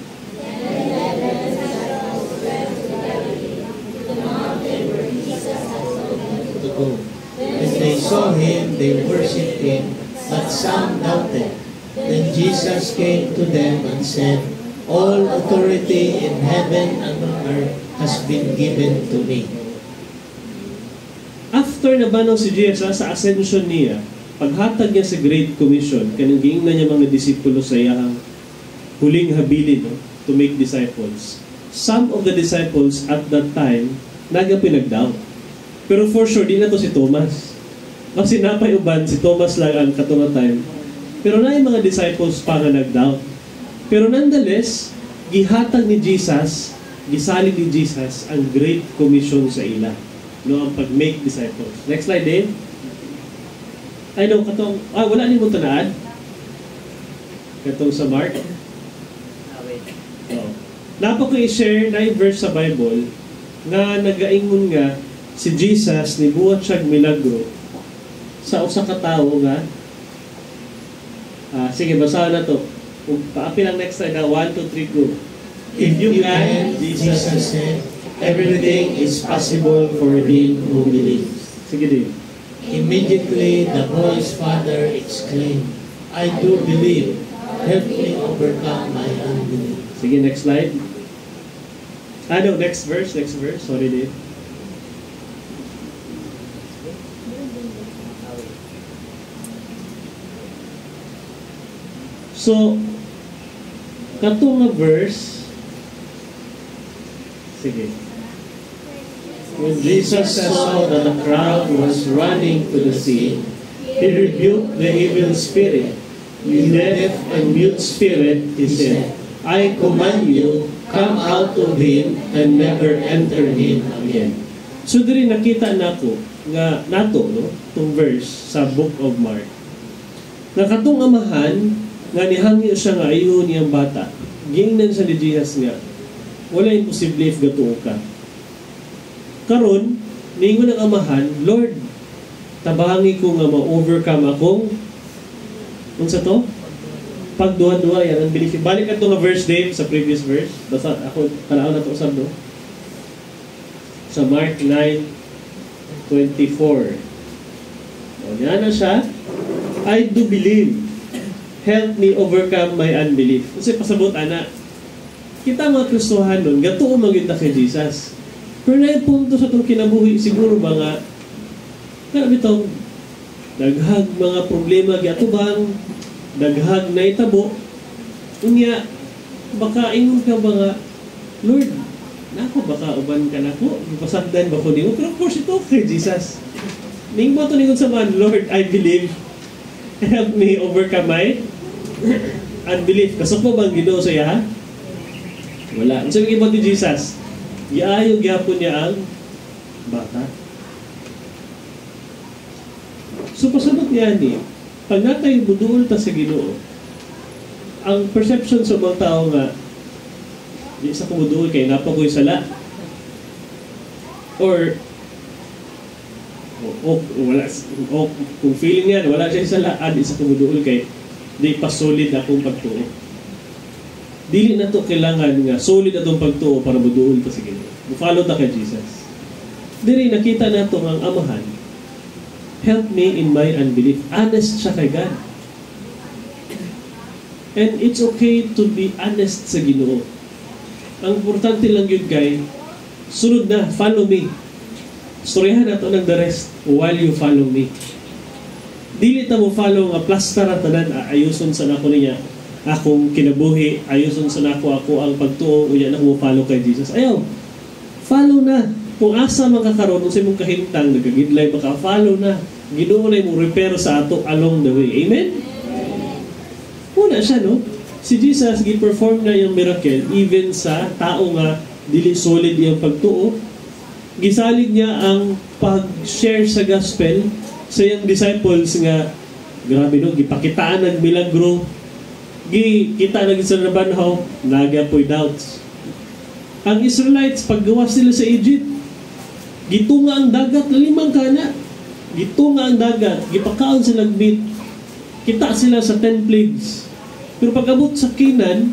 S1: When they saw him, they worshipped him, but some doubted. Then Jesus came to them and said, all authority in heaven and on earth has been given to me.
S3: After nabanaw si Jesus sa ascension niya, paghatag niya sa Great Commission, kanang giingnan niya mga disipulo sa iyang huling habilin, no, to make disciples. Some of the disciples at that time, nagapinag-doubt. Pero for sure, di na to si Thomas. Kasi napay uban, si Thomas lang ang katunga time. Pero na yung mga disciples pa nga nag-doubt. Pero nonetheless, gihatag ni Jesus, gisalig ni Jesus ang Great Commission sa ila. No, ang pag-make disciples. Next slide, Dave. I know, katong, wala ni mo tanaan. Katong sa Mark. Oh. Napa ko i-share na yung verse sa Bible nga nagaingon nga si Jesus ni buhat siyang milagro sa usa ka tawo nga sige, basahan na to. Kung paapil ang next slide, 1, 2, 3, go.
S1: If you can, Jesus said, everything is possible for him who believes.
S3: Sige din.
S1: Immediately, the boy's father exclaimed, I do believe. Help me overcome my unbelief.
S3: Sige, next slide. No, next verse. Sorry, Dave. So, kato nga verse, sige.
S1: When Jesus saw that the crowd was running to the sea,
S3: He rebuked the evil spirit. You deaf and mute spirit, He said, I command you, come out of him and never enter him again. So, diri nakita nato, no? Itong verse sa Book of Mark. Nga katong amahan, nga nihangyo siya nga ayun niyang bata. Gingnan siya ni Jesus nga, wala imposible if gatuo ka. Karon, ningon ang amahan, Lord, tabangi ko nga ma-overcome akong unsa to? Pagduha-duha yan ang belief. Balik ato nga verse Dave sa previous verse. Basta ako tanaw na to usab no. Sa Mark 9:24. O yan na siya. I do believe. Help me overcome my unbelief. Kasi pasabot ana. Kita mga Kristohan nun, gatuo magita kay Jesus. Pero na yung punto sa itong kinabuhi, siguro ba nga, kaya itong daghag mga problema giatubang, daghag na itabo, unya, baka ingon ka ba nga, Lord, nako baka uban ka nako, pasagdan ba ko di mo? Pero of course, ito kay Jesus. Ning mo ito ningon sa man, Lord, I believe, help me overcome my unbelief. Kasok mo bang Ginoo sa iya? Wala. Ang sabi ni Jesus, giayog gyapon niya ang bata. So pasabot niya ni, pag natay buduol ta sa Ginoo, ang perception sa mga tao nga, di sa kumuduol kay napakoy sala. Or wala, kung feeling yan, wala siya sala, di sa kumuduol kay di pa solid akong pagtuo. Dili na to kailangan nga solid atong pagtuo para buduol ta sa Ginoo. Follow ta kay Jesus. Diri nakita nato ang amahan. Help me in my unbelief. Honest siya kay God. And it's okay to be honest sa Ginoo. Ang importante lang yun kay sunod na, follow me. Storyahan nato ng the rest while you follow me. Dili ta mo follow nga plaster at tanan ayuson sa nako niya. Akong kinabuhi, ayuson sa nako ako ang pagtuo unya na mo follow kay Jesus. Ayaw. Follow na. Kung asa makakaroon sa imong kahimtang nagagidlay baka follow na. Ginoo na mo repair sa ato along the way. Amen. Una siya no. Si Jesus gi-perform na yung miracle even sa tao nga dili solid yung pagtuo. Gisalig niya ang pag-share sa gospel sa iyang disciples nga grabe no, gipakitaan ng milagro. Kita na sa nabanhaw, nagapoy doubts. Ang Israelites, paggawas sila sa Egypt, gitunga ang dagat na 5 kana. Gitunga ang dagat, gipakaon sila meat. Kita sila sa 10 plagues. Pero pag-abot sa Canaan,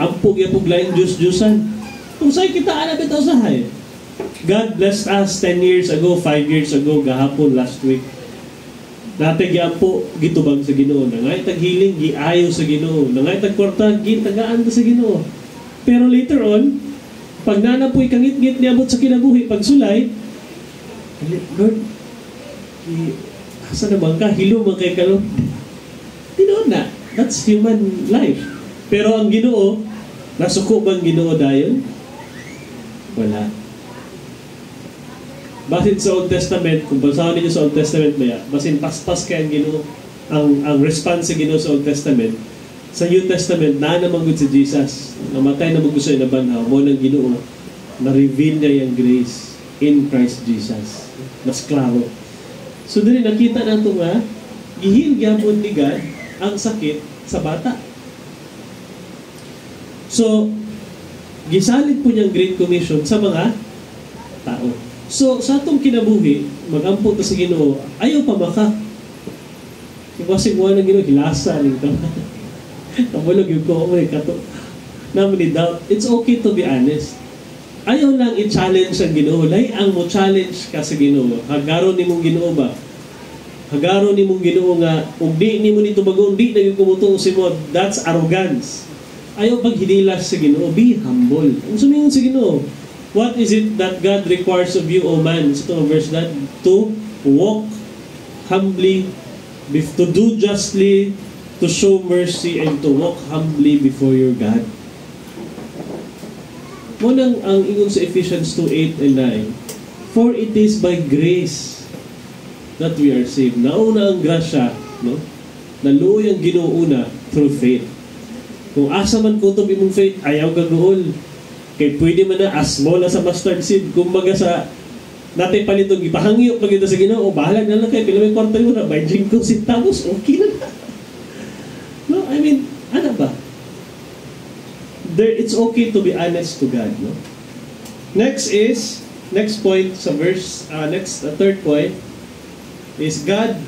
S3: ampog yapog laing Diyos-Diyosan. Kung sa'yo kita bitaw sahay. God blessed us 10 years ago, 5 years ago, gahapon, last week. Natay giampo gitubang sa Ginoo, nangay taghiling giayo sa Ginoo, nangay tagkwarta gitagaan sa Ginoo. Pero later on, pag nanapoy kangit-ngit niabot sa kinabuhi pagsulay, Lord, asa na bang ka? Hilo man kay kalong. Tinoon na. That's human life. Pero ang Ginoo, nasuko bang Ginoo dayon? Wala. Basin sa Old Testament, kung basahin niyo sa Old Testament maya, basin paspas kaya ang Ginoo, ang response sa Ginoo sa Old Testament, sa New Testament, naman gud si Jesus, namatay na mag-gusto yung nabanhaw, mo ng Ginoo, na-reveal niya yung grace in Christ Jesus. Mas klaro. So, dili nakita nato nga, gihil gyapon ni God ang sakit sa bata. So, gisalig po niyang Great Commission sa mga tao. So, sa atong kinabuhi, mag-ampot sa Ginoo, ayaw pa maka. Kasi mo na Ginoo hilasa ning ta. Kamulog yung ko may kato. Naman ni doubt. It's okay to be honest. Ayaw lang i-challenge ang Ginoo. Lay ang mo challenge ka sa Ginoo. Hagaron nimong Ginoo ba? Hagaron nimong Ginoo nga ug di nimo nito bagon di na gyud kumutuo si mo. That's arrogance. Ayaw paghinilas sa Ginoo. Be humble. Ang sumingon sa Ginoo. What is it that God requires of you, O man? Sa itong verse that to walk humbly, to do justly, to show mercy, and to walk humbly before your God. Munang ang ingon sa Ephesians 2:8 and 9, for it is by grace that we are saved. Nauna ang grasya, no? Naluoy ang Ginoo una through faith. Kung asa man kutob imong faith, ayaw gagool. Kay pwede man na asmo na sa mustard seed. Kumbaga sa natin palitong ipahangyo pag ito sa Ginoo, o bahala na lang kayo, pila may kwarta mo na, by 5 centavos, okay na. No, I mean, ano ba? It's okay to be honest to God, no? Next point sa verse, third point, is God,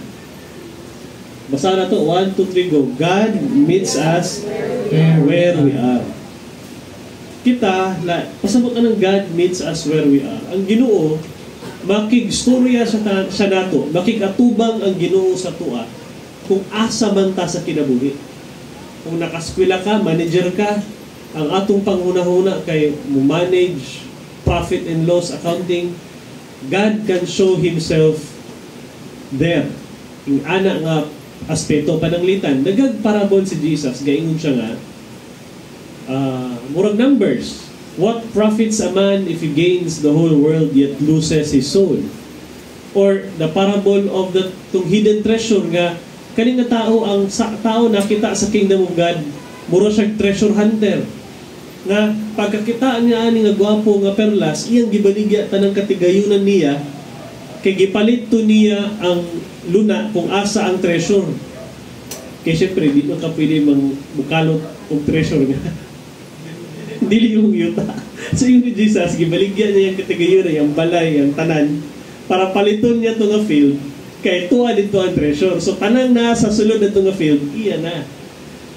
S3: basa na to, 1, 2, 3, go. God meets us where we are. Kita, pasabot na ng God meets us where we are. Ang Ginoo, makigstorya siya nato, makikatubang ang Ginoo sa tua kung asa man ta sa kinabuhi. Kung nakaskwela ka, manager ka, ang atong panghuna-huna kay mo manage profit and loss accounting, God can show Himself there. Yung ana nga aspeto pananglitan, nagagparabol si Jesus, gaingon siya nga, murag numbers. What profits a man if he gains the whole world yet loses his soul? Or the parable of the hidden treasure nga kaning nga tao ang tao nakita sa kingdom of God, mura siya treasure hunter. Nga pagkakita niya ani nga gwapo nga perlas, iyang gibaligya tanang katigayunan niya kay gipalit to niya ang luna kung asa ang treasure. Kaya syempre di man ka pwede bukalot og treasure nga. Dili yung yuta. So yung ni Jesus, gibaligyan niya yung kategorya, yung balay, yung tanan, para paliton niya ito nga field, kaya tuwa dito ang treasure. So tanang na sa sulod na ito nga field, iya na.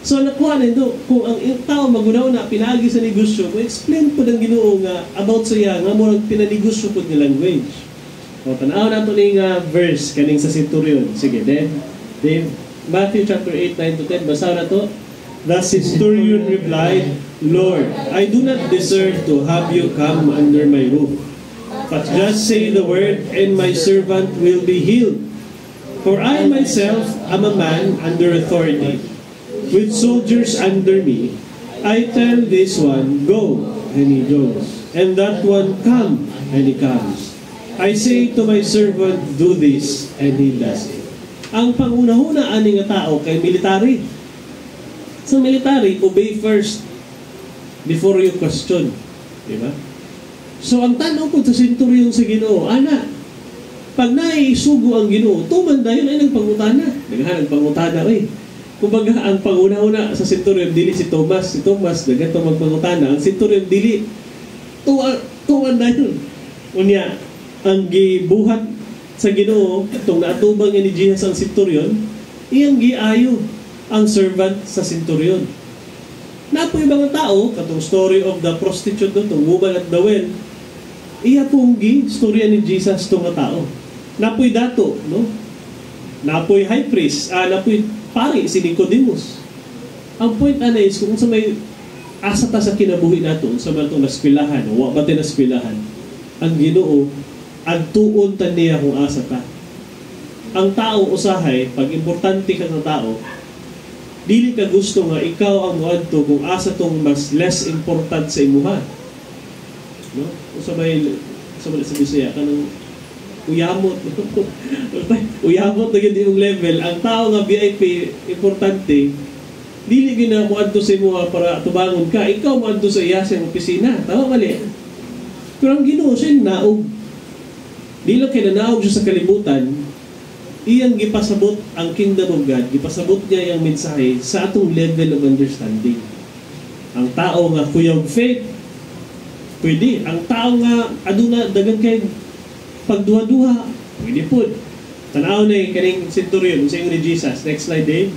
S3: So nakuha na ito, kung ang tao magunaw na, pinagi sa negosyo, kung explain po ng Ginoo nga, about sa iya, nga mo pinanegosyo po ng language. O tanaw na ito ng verse, kaning sa centurion. Sige, then Matthew chapter 8, 9 to 10, basa na ito. The centurion replied, Lord, I do not deserve to have you come under my roof, but just say the word, and my servant will be healed. For I myself am a man under authority, with soldiers under me. I tell this one, go, and he goes, and that one, come, and he comes. I say to my servant, do this, and he does it. Ang pangunahuna ani nga tao kay military. Sa military, obey first before you question. Diba? So, ang tanong ko sa centurion sa Ginoo, ana, pag naisugo ang Ginoo, tuman dayon ay nagpangutana. Nagpangutana, kumbaga, ang panguna-una sa centurion, dili si Thomas. Si Thomas, nagito magpangutana. Ang centurion, dili, tuwan dayon. Unya, ang gibuhat sa Ginoo, itong naatubang ni Jesus ang centurion, iyang giayo ang servant sa centurion. Napoy mga tao, katong story of the prostitute doon, itong woman at the well, iya pong storya ni Jesus itong tao. Napoy dato, no? Napoy high priest, napoy pari si Nicodemus. Ang point na is, kung sa may asa ta sa kinabuhi nato, sa mga itong naskwilahan, o wabate naskwilahan, ang Ginoo, agtuon ta niya kung asa ta. Ang tao usahay, pag importante ka ng tao, dili ka gusto nga ikaw ang muadto kung asa tong mas less important sa imuha. No? Sa Bisaya ka ng uyamot. Uyamot na ganda yung level. Ang tao nga VIP, importante, dili gina muadto sa imuha para tubangon ka. Ikaw muadto sa iya sa opisina. Tama mali. Pero ang Ginoo siya naog. Dili lang kaya naog siya sa kalibutan, iyang gipasabot ang kingdom of God, gipasabot niya yung mensahe sa atong level of understanding. Ang tao nga kuyog faith, pwede. Ang tao nga aduna dagan kay pagduha-duha, pwede po. Tanaw na yung kaning centurion sa inyo ni Jesus. Next slide, Dave.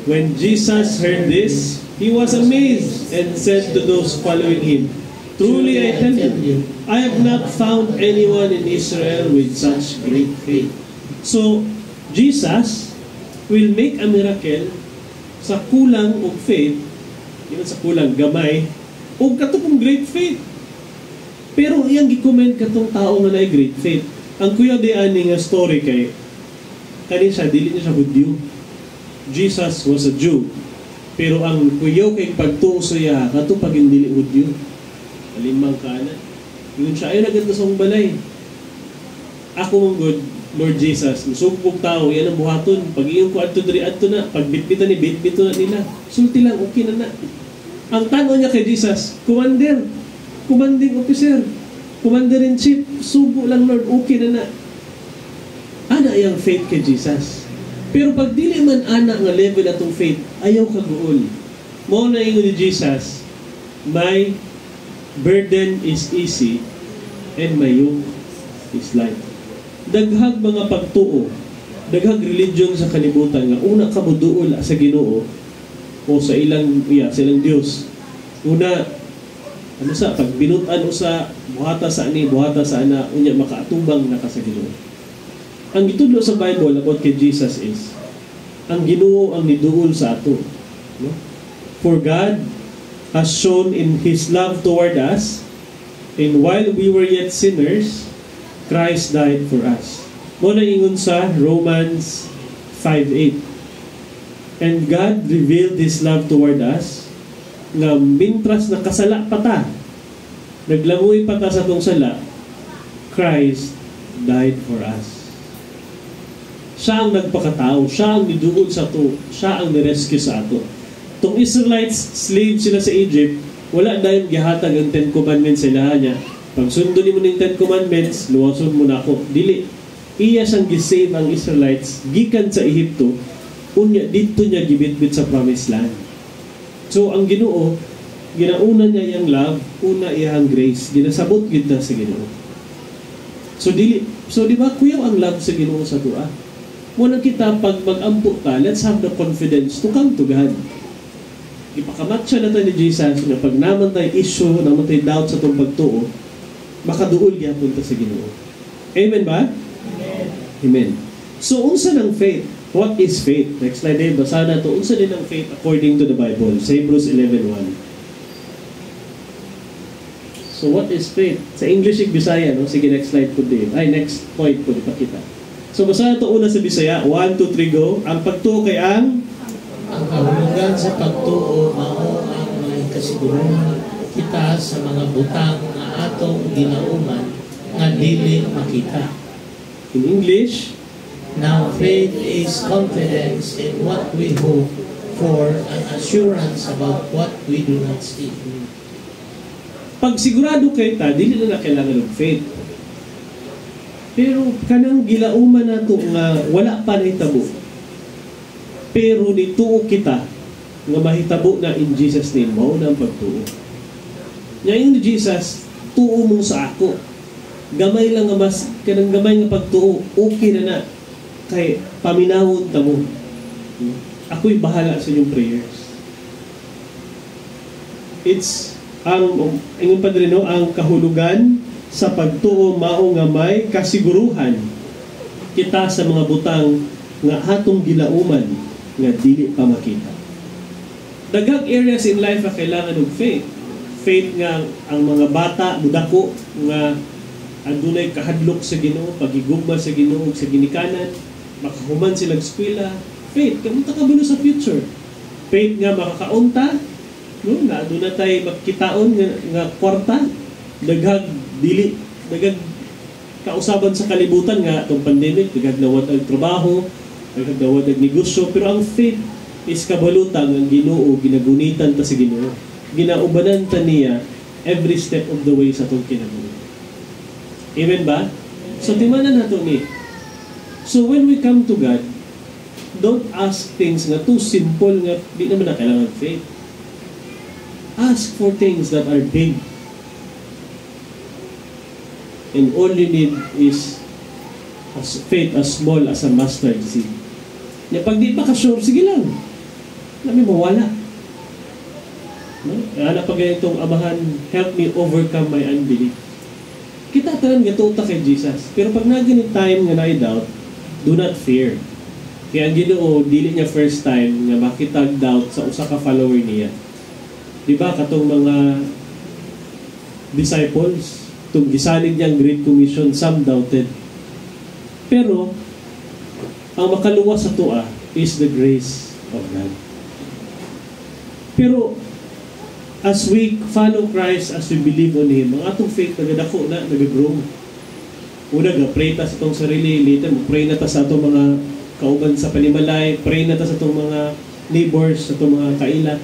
S3: When Jesus heard this, he was amazed and said to those following him, "Truly I tell you, I have not found anyone in Israel with such great faith." So, Jesus will make a miracle sa kulang og faith, yun sa kulang gamay, o katong great faith. Pero iyang gi-comment katong tao nga na great faith. Ang kuya di ani nga story kay kani siya dili niya siya Hudyo. Jesus was a Jew. Pero ang kuyaw kay pagtuo siya kato pag dili Hudyo. Alimang kanan. Yun siya ay naganda sa balay. Ako mong good Lord Jesus, musugpog tao, yan ang buhaton. Pag iyong ko adto diri adto na, pag bitbitan ni bitbito na nila. Sulti lang okay na na. Ang tanong niya kay Jesus, Commander, commanding officer, commander-in-chief, subo lang Lord, okay na na. Ana yung faith kay Jesus. Pero pag dili man ana nga level atong faith, ayaw kaguol. Mao na ingon ni Jesus, my burden is easy and my yoke is light. Daghag mga pagtuo, daghag religion sa kalibutan nga una ka moduol sa Ginoo o sa ilang Dios. Una ano sa pag binutan usa buhata sa ani buhata sa ana unya makaatubang na ka sa Ginoo. Ang gitudlo sa Bible about kay Jesus is ang Ginoo ang niduol sa ato, no? For God has shown in His love toward us, and while we were yet sinners, Christ died for us. Muna ingon sa Romans 5:8. And God revealed His love toward us nga mintras nakasala pa ta, naglangoy pa ta sa tong sala, Christ died for us. Siya ang nagpakatao, siya ang niduol sa to, siya ang nirescue sa ato. Tong Israelites, slave sila sa Egypt, wala dahil gihatag ang 10 Commandments sila niya. Pag sundo ni mo ng 10 Commandments, luwason mo na ako. Dili. Iya siyang gisave ang Israelites gikan sa Ehipto, unya dito niya gibitbit sa Promised Land. So ang Ginoo, ginauna niya yung love, una iyang grace, ginasabot gid na sa Ginoo. So di ba kuyaw ang love sa Ginoo sa tuwa? Muna kita pag mag-ampo ta, let's have the confidence to come to God. Ipakamatcha na tayo ni Jesus na pag naman tayo issue, naman tayo doubt sa itong pagtuo, makaduol gyapon ta sa Ginoo. Amen ba? Amen. Amen. So unsa ng faith? What is faith? Next slide din, basa na ito. Unsa din ang faith according to the Bible? Sa Hebrews 11:1. So what is faith? Sa English ig Bisaya, no? Sige, next slide po din. Ay, next point po, ipakita. So basa na ito una sa Bisaya. 1, 2, 3, go. Ang pagtuo kay ang
S1: kahulugan sa pagtuo mao ang may kasiguruhan kita sa mga butang nga atong ginauman nga dili makita.
S3: In English,
S1: now faith is confidence in what we hope for, an assurance about what we do not see.
S3: pag sigurado kay ta, dili na kailangan ng faith. Pero kanang gilauman nato nga wala pa nahitabo. Pero nituo kita nga mahitabo na in Jesus name, mao na ang pagtuo. Ngayon ni Jesus, tuo mo sa ako. Gamay lang nga mas, kanang gamay nga pagtuo, okay na na. Kay paminawon ta mo. Ako'y bahala sa inyong prayers. It's ingon pa rin, no, ang kahulugan sa pagtuo mao nga may kasiguruhan kita sa mga butang nga atong gilauman nga dili pa makita. Daghang areas in life nga kailangan og faith. Faith nga ang mga bata budako nga adunay kahadlok sa Ginoo, pagigugma sa Ginoo sa ginikanan, makahuman silang eskwela. Faith kamunta ka buno sa future. Faith nga makakaunta, no, na aduna tay makitaon nga kwarta, daghang dili, daghang kausaban sa kalibutan nga itong pandemic, daghang nawad ang trabaho, daghang nawad ang negosyo, pero ang faith is kabalutang ang Ginoo, ginagunitan ta sa Ginoo, ginaubanan ta niya every step of the way sa itong kinabuhi. Amen ba? So timanan nato ni. So when we come to God, don't ask things nga too simple nga di naman na kailangan faith. Ask for things that are big. And all you need is faith as small as a mustard seed. Ya, pag di pa ka-sure, sige lang. Alam mo, mawala. No? Ano pag itong amahan, help me overcome my unbelief. Kita tanan nga tuta kay Jesus. Pero pag naginit time nga na-doubt, do not fear. Kaya ang Ginoo, dili niya first time nga makitag doubt sa usa ka follower niya. Di ba katong mga disciples, itong gisalid niyang Great Commission, some doubted. Pero, ang makaluwas sa tua is the grace of God. Pero, as we follow Christ, as we believe on Him, ang atong faith nagadako na, nagagrow. Una, pray ta sa itong sarili, later, pray na ta sa itong mga kauban sa panimalay, pray na ta sa itong mga neighbors, sa itong mga kailat.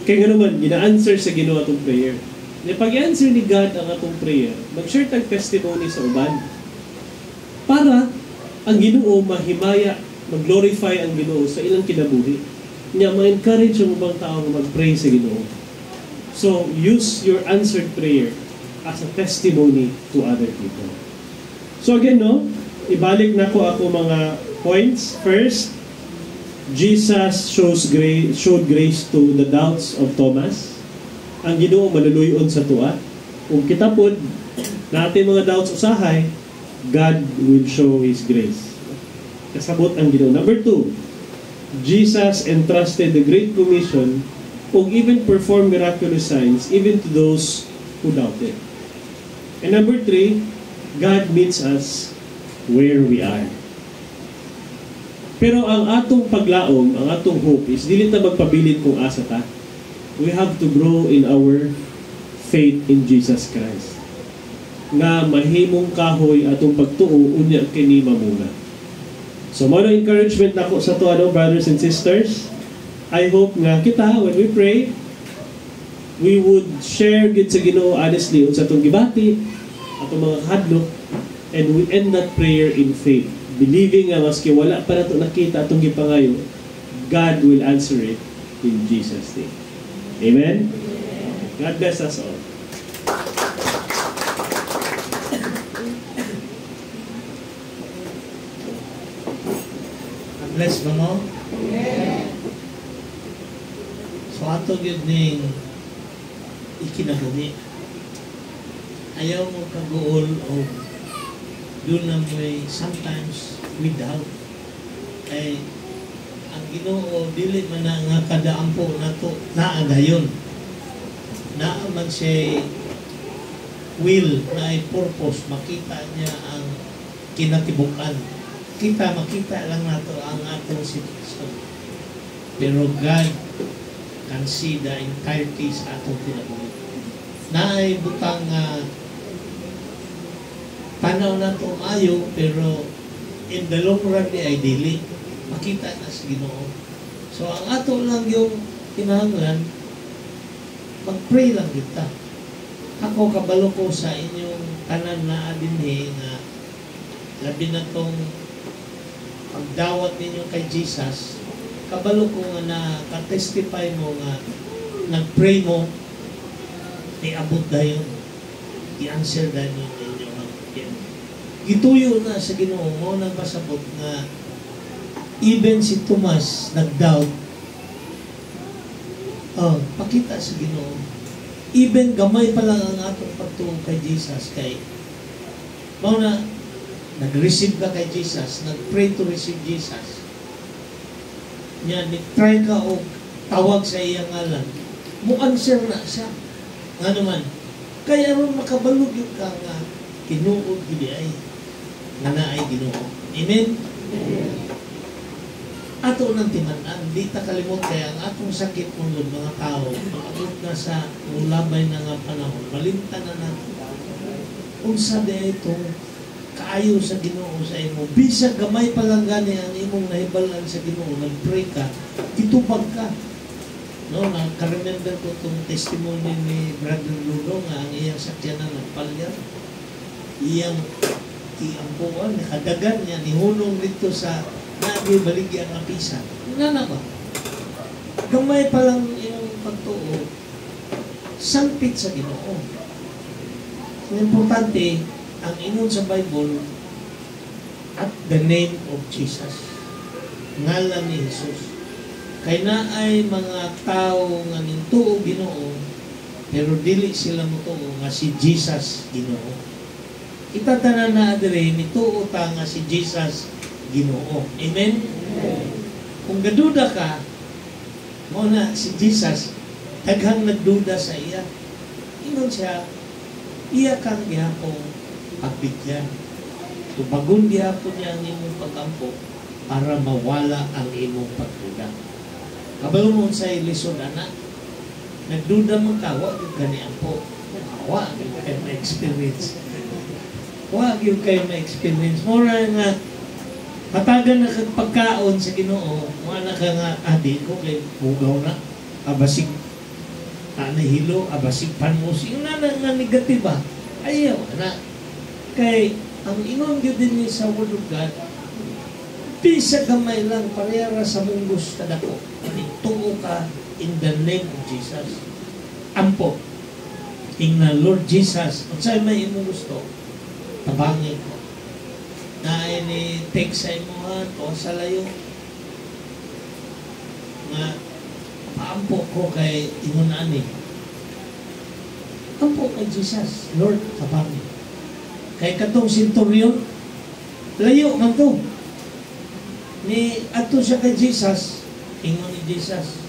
S3: Kaya nga naman, gina-answer sa Ginoo atong prayer. Na pag-answer ni God ang atong prayer, mag-share tag testimony sa uban. Para ang Ginoo mahimaya, mag-glorify ang Ginoo sa ilang kinabuhi. Niya, ma-encourage ang ubang tao na mag-pray sa Ginoo. So, use your answered prayer as a testimony to other people. So again, no, ibalik na ko ako mga points. First, Jesus showed grace to the doubts of Thomas. Ang Ginoo maluluyon sa tuwa. Kung kita po natin mga doubts usahay, God will show His grace. Kasabot ang Ginoo. Number 2, Jesus entrusted the Great Commission o even perform miraculous signs even to those who doubted. And number 3, God meets us where we are. Pero ang atong paglaom, ang atong hope is dili ta magpabilit kung asa ta. We have to grow in our faith in Jesus Christ. Nga mahimong kahoy atong pagtuo unya kini mamuna. So mao encouragement nako sa to brothers and sisters. I hope nga kita when we pray, we would share gid sa Ginoo honestly unsa atong gibati, atong mga hadlok, and we end that prayer in faith, believing nga maski wala pa nato nakita atong gipangayo, God will answer it in Jesus' name. Amen? God bless us all.
S1: Bless mo no? So ato yun ning ikinabuhi. Ayaw mo kaguol o doon na may sometimes without. Ay ang Ginoo dili man na nga kadaampo nato naagayon. Naaman siya will na ay purpose, makita niya ang kinatibukan. Makita lang nato ang atong sitwasyon. Pero God can see the entirety sa atong kinabuhi. Naay butang tanaw nato maayo, pero in the long run ay dili. Makita na sa Ginoo. So ang ato lang yung kinahanglan, mag-pray lang kita. Ako kabalo ko sa inyong tanan na adinhi nga labi na tong pagdawat ninyo kay Jesus, kabalo ko nga na-testify mo nga nag-pray mo, niabot dayon, i-answer dayon ninyo. Gituyo na sa Ginoo mo nang pasabot nga even si Tomas nag-doubt. Pakita sa Ginoo. Even gamay pa lang ang atong pagtuo kay Jesus, kay mao na nag-receive ka kay Jesus, nag-pray to receive Jesus. Yan, try ka o tawag sa iyang ngalan. Mu-answer na siya. Nga naman, kaya ron makabalog yung ka nga tinuod gili ay nga na ay Ginoo. Amen? Ato nang timan-an, di ta kalimot kaya ang atong sakit mong mga tao, maabot na sa ulabay na nga panahon, malimtan na natin. Kung sabi itong kaayo sa Ginoo sa imo, bisag gamay pa lang gani ang imong nahibalan sa Ginoo, nag-pray ka, itubag ka. No, naka-remember ko itong testimony ni Brother Ludo nga ang iyang sakyanan nagpalyar. Iyang iampuan, nakadagan niya, nihulong dito sa nabi baligyan ng pisan. Nga na ba? Gamay pa lang yung pagtuo, sangpit sa Ginoo. Importante, ang ingon sa Bible, at the name of Jesus. Ngalan ni Jesus. Kay naay mga tao nga nintuo Ginoo, pero dili sila motuo nga si Jesus Ginoo. Kita tanan na adire nituo ta nga si Jesus Ginoo. Amen. Kung gaduda ka, mo na si Jesus, daghang nagduda sa iya. Ingon siya, iya kang gihapong pagbigyan. Tubagon gihapon niya ang imong pag-ampo para mawala ang imong pagduda. Kabalo mo sa ilisod, anak, nagduda mo ka, wag yung ganyan po. Wag yung kayo ma-experience. Wag yung kayo ma-experience. Mura nga, matagan na kang pagkaon sa Ginoo, mga na ka nga, adi ko, kay bugaw na, abasig, nahilo, abasig panmus, yung na nga negatiba, ayaw, anak. Kay, ang ingon yun din sa Word of God, pisa kamay lang, parehara sa munggos kadako. Tuo ka in the name of Jesus. Ampo, tingna Lord Jesus, kung sa'yo may imong gusto, tabangin ko. Na ini take sa imuhan, o sa layo, nga, paampo ko kay ingon ani. Ampo kay Jesus, Lord, tabangin. Kay katong centurion, layo man to. Ni ato siya kay Jesus, ingon ni Jesus.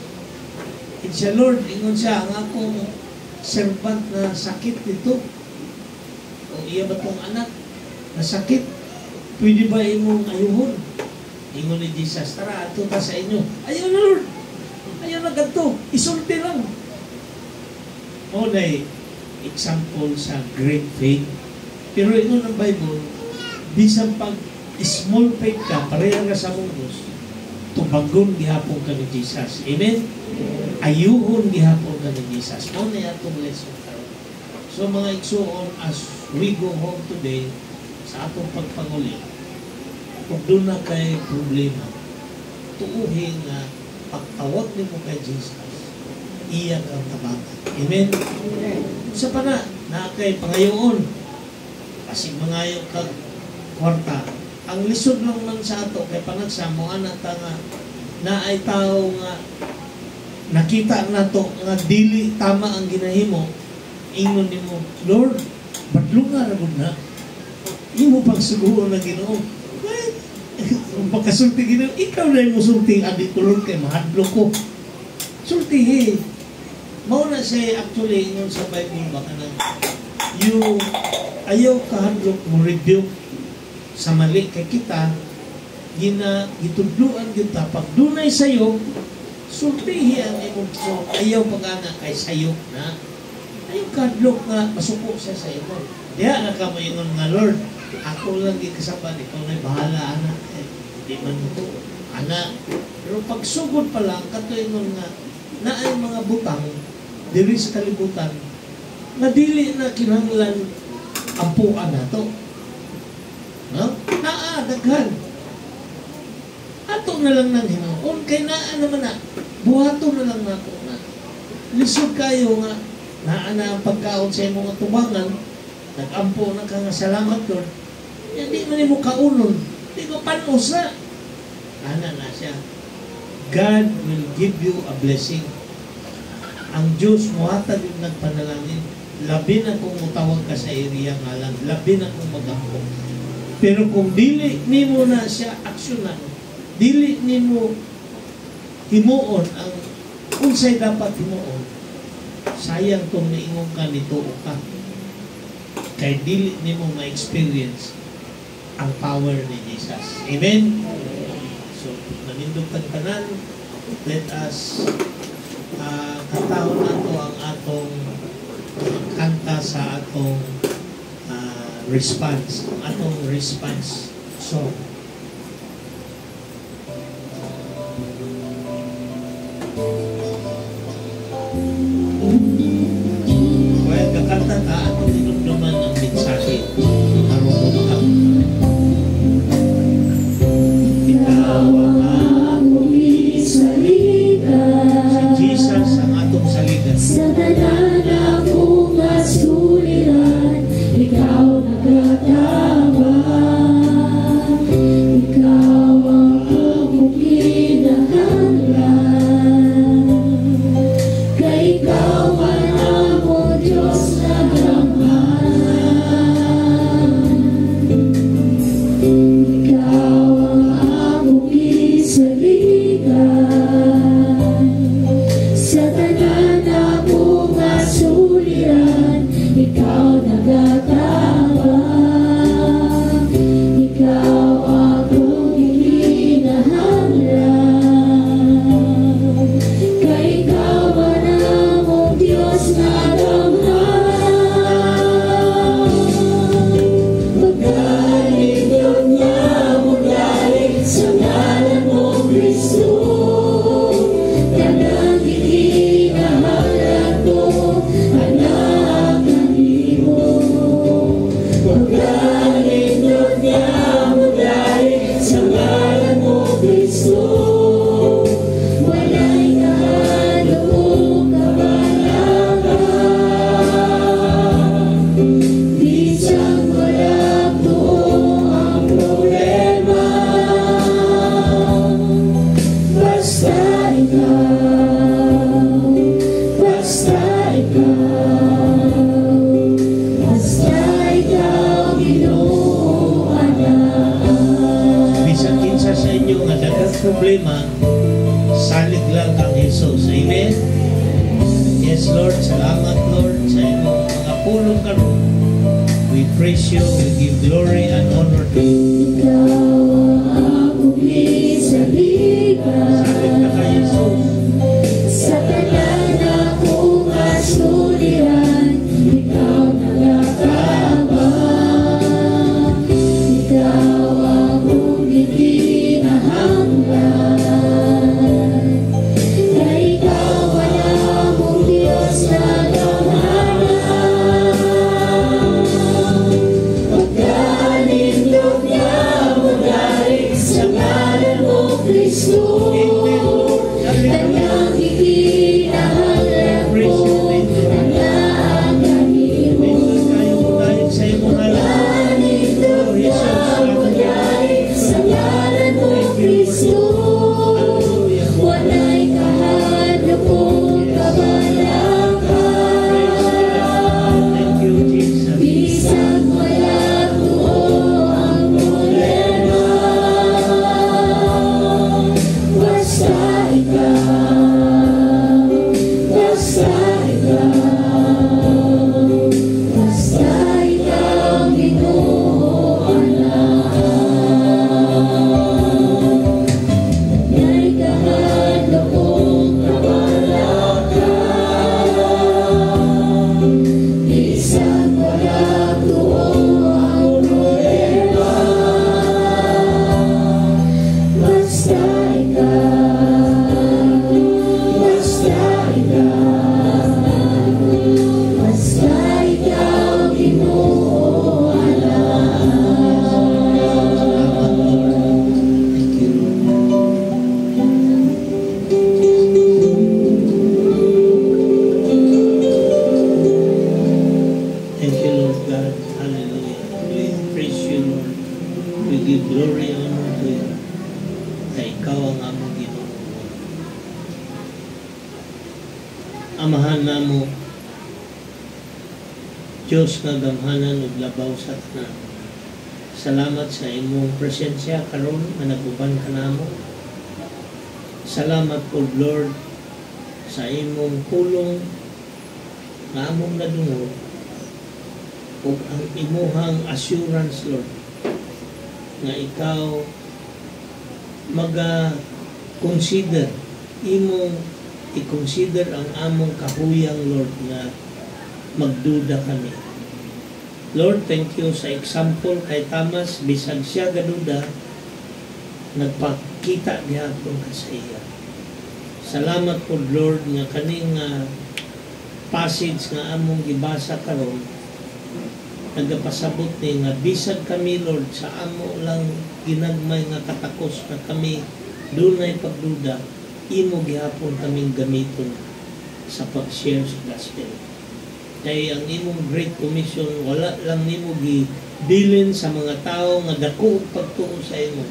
S1: Siya, Lord, ingon siya, ang akong servant na sakit nito. O iya ba tong anak na sakit? Pwede ba imong ayuhon? Ingon ni Jesus, tara, ato ta sa inyo. Ayaw na, Lord. Ayaw na ganito. Isulti lang. O na example sa great faith. Pero ingon ng Bible, bisan pag small faith ka, pareha ka sa mundos, tubagon gihapon ka ni Jesus. Amen? Ayuhon gihapon ka ni Jesus. Mo na yatong lesson karon. So mga igsuon, as we go home today, sa atong pagpanguli, kung doon na kay problema, tuuhin na pagtawag ni mo kay Jesus, iya kang tabangan. Amen? Sa pana, na kay pangayoon, kasi mangayo kag kwarta, ang lisod lang man sa ato kay panagsamo anak ta nga na ay tao nga nakita nato nga dili tama ang ginahimo, ingon nimo, Lord, badlunga ra gud na. Imo pagsugo na Ginoo. Kung pagkasulti Ginoo, ikaw na mo sulti adi tulog kay mahadlok ko. Sultihi. Mao na siya actually ingon sa Bible baka na you ayaw kahadlok mo rebuke sa mali kay kita gitudluan kita pag dunay sayo sultihi ang imong so ayaw pag-ana kay sayo na ayaw kahadlok nga masuko siya sa imo diha na ka moingon nga Lord ako lang gikasaban ikaw na bahala ana di man mo ana pero pag sugod pa lang katuingon nga naay mga butang diri sa kalibutan na dili na kinahanglan ampuan nato. No? Daghan. Ato na lang nang hinuon. Kay naa naman na. Buhato na lang nato na. Lisod kayo nga. Naa na ang pagkaon sa imong tubangan. Nag-ampo na ka nga salamat Lord. Hindi man mo kaunon. Hindi ko panos na. Ana na siya. God will give you a blessing. Ang Diyos muhatag yung nagpanalangin. Labi na kung mutawag ka sa area ngalan, labi na kung mag-ampo. Pero kung dili nimo na siya aksyonan, dili nimo himuon ang unsay dapat himuon, sayang kung niingon ka nito o ka. Kay dili nimo ma-experience ang power ni Jesus. Amen? So, nanindog tanan, let us katahon nato ang atong kanta sa atong response, ang atong response song. Kaya kakanta ta, atong dinumduman ang mensahe marunong ka. Ikaw ang
S2: Akong isaligan
S1: si Jesus ang atong saligan.
S2: sa tanan akong masuliran, ikaw nagatabang.
S1: praise you, we give glory and honor to you.
S2: Ikaw ang akong isaligan.
S1: Sakit na ka, Jesus.
S2: Sa tanan akong kasuliran, ikaw nagakaabang. Ikaw ang akong itinahanggan. Na ikaw ang akong Diyos na gamhanan. Pagkalindog niya mo dahil sa ngalan mo, Kristo. Kanyang itinahanglan mo, nangaaganin mo.
S1: Sa imo ngalan.
S2: Kalindog niya mo dahil sa ngalan mo, Kristo. Wala'y kahadlok kong kabalakan.
S1: Thank you, Jesus.
S2: Bisag wala tuo ang problema, basta ikaw, basta ikaw, basta ikaw, Ginoo anak. Nga'y kahadlok kong kabalakan, bisag wala tuo ang problema, basta ikaw, basta ikaw, basta ikaw, Ginoo anak.
S1: Thank you, Lord. Thank you, Lord God. Hallelujah. We praise you, Lord. We give glory and honor to you. Na ikaw ang among Ginoo. Amahan namo, Diyos nga gamhanan ug labaw sa tanan. Salamat sa imong presensya karon nga naguban ka namo. Salamat po, Lord, sa imong pulong nga among nadungog ug ang imuhang assurance, Lord, nga ikaw consider imong i-consider ang among kahuyang, Lord, na magduda kami. Lord, thank you sa example kay Thomas, bisag siya gaduda, nagpakita niya kung kasaya. Salamat po, Lord, nga kaning passage nga among gibasa karon, nagapasabot ni nga bisag kami, Lord, sa amo lang ginagmay nga katakos na kami dunay pagduda, imo gihapon kaming gamiton sa pag-share sa gospel. Kaya ang imong Great Commission, wala lang nimo gibilin sa mga tao nga dako og pagtuo sa imo.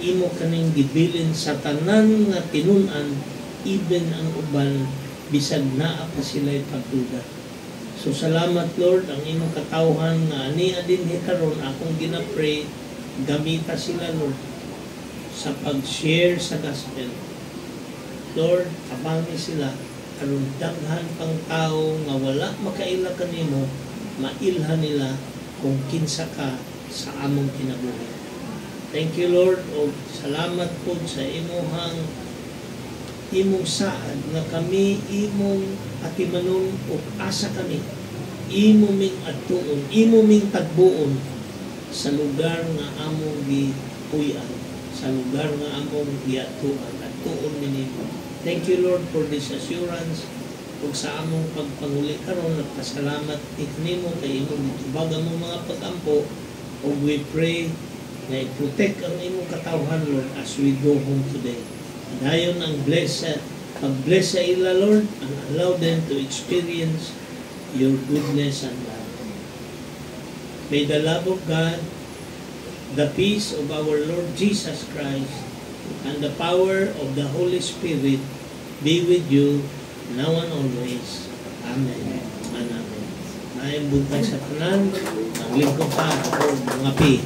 S1: Imo kaning gibilin sa tanan nga tinun-an, even ang uban bisag naa pa sila'y pagduda. So salamat, Lord, ang imong katawhan nga ani adin karon akong ginapray, gamita sila, Lord, sa pag-share sa gospel. Lord, abangi sila aron daghan pang tao nga wala makaila kanimo, mailhan nila kung kinsa ka sa among kinabuhi. Thank you, Lord, o salamat po sa imong saad nga kami imong atimanon o asa kami, imo ming atuon, imo ming tagbuon sa lugar nga among gipuy-an, sa lugar nga among giatuan at tuon minimo. Thank you, Lord, for this assurance ug sa among pagpanguli karon at pasalamat nimo kay imong gitubag among mga pag-ampo, ug we pray na i-protect ang imong katawhan, Lord, as we go home today. Dayon ang pag-bless sa ila, Lord, and allow them to experience your goodness and love. May the love of God, the peace of our Lord Jesus Christ, and the power of the Holy Spirit be with you now and always. Amen. And amen. Ay buntag sa tanan, ang lingkod pa ako, mga pi.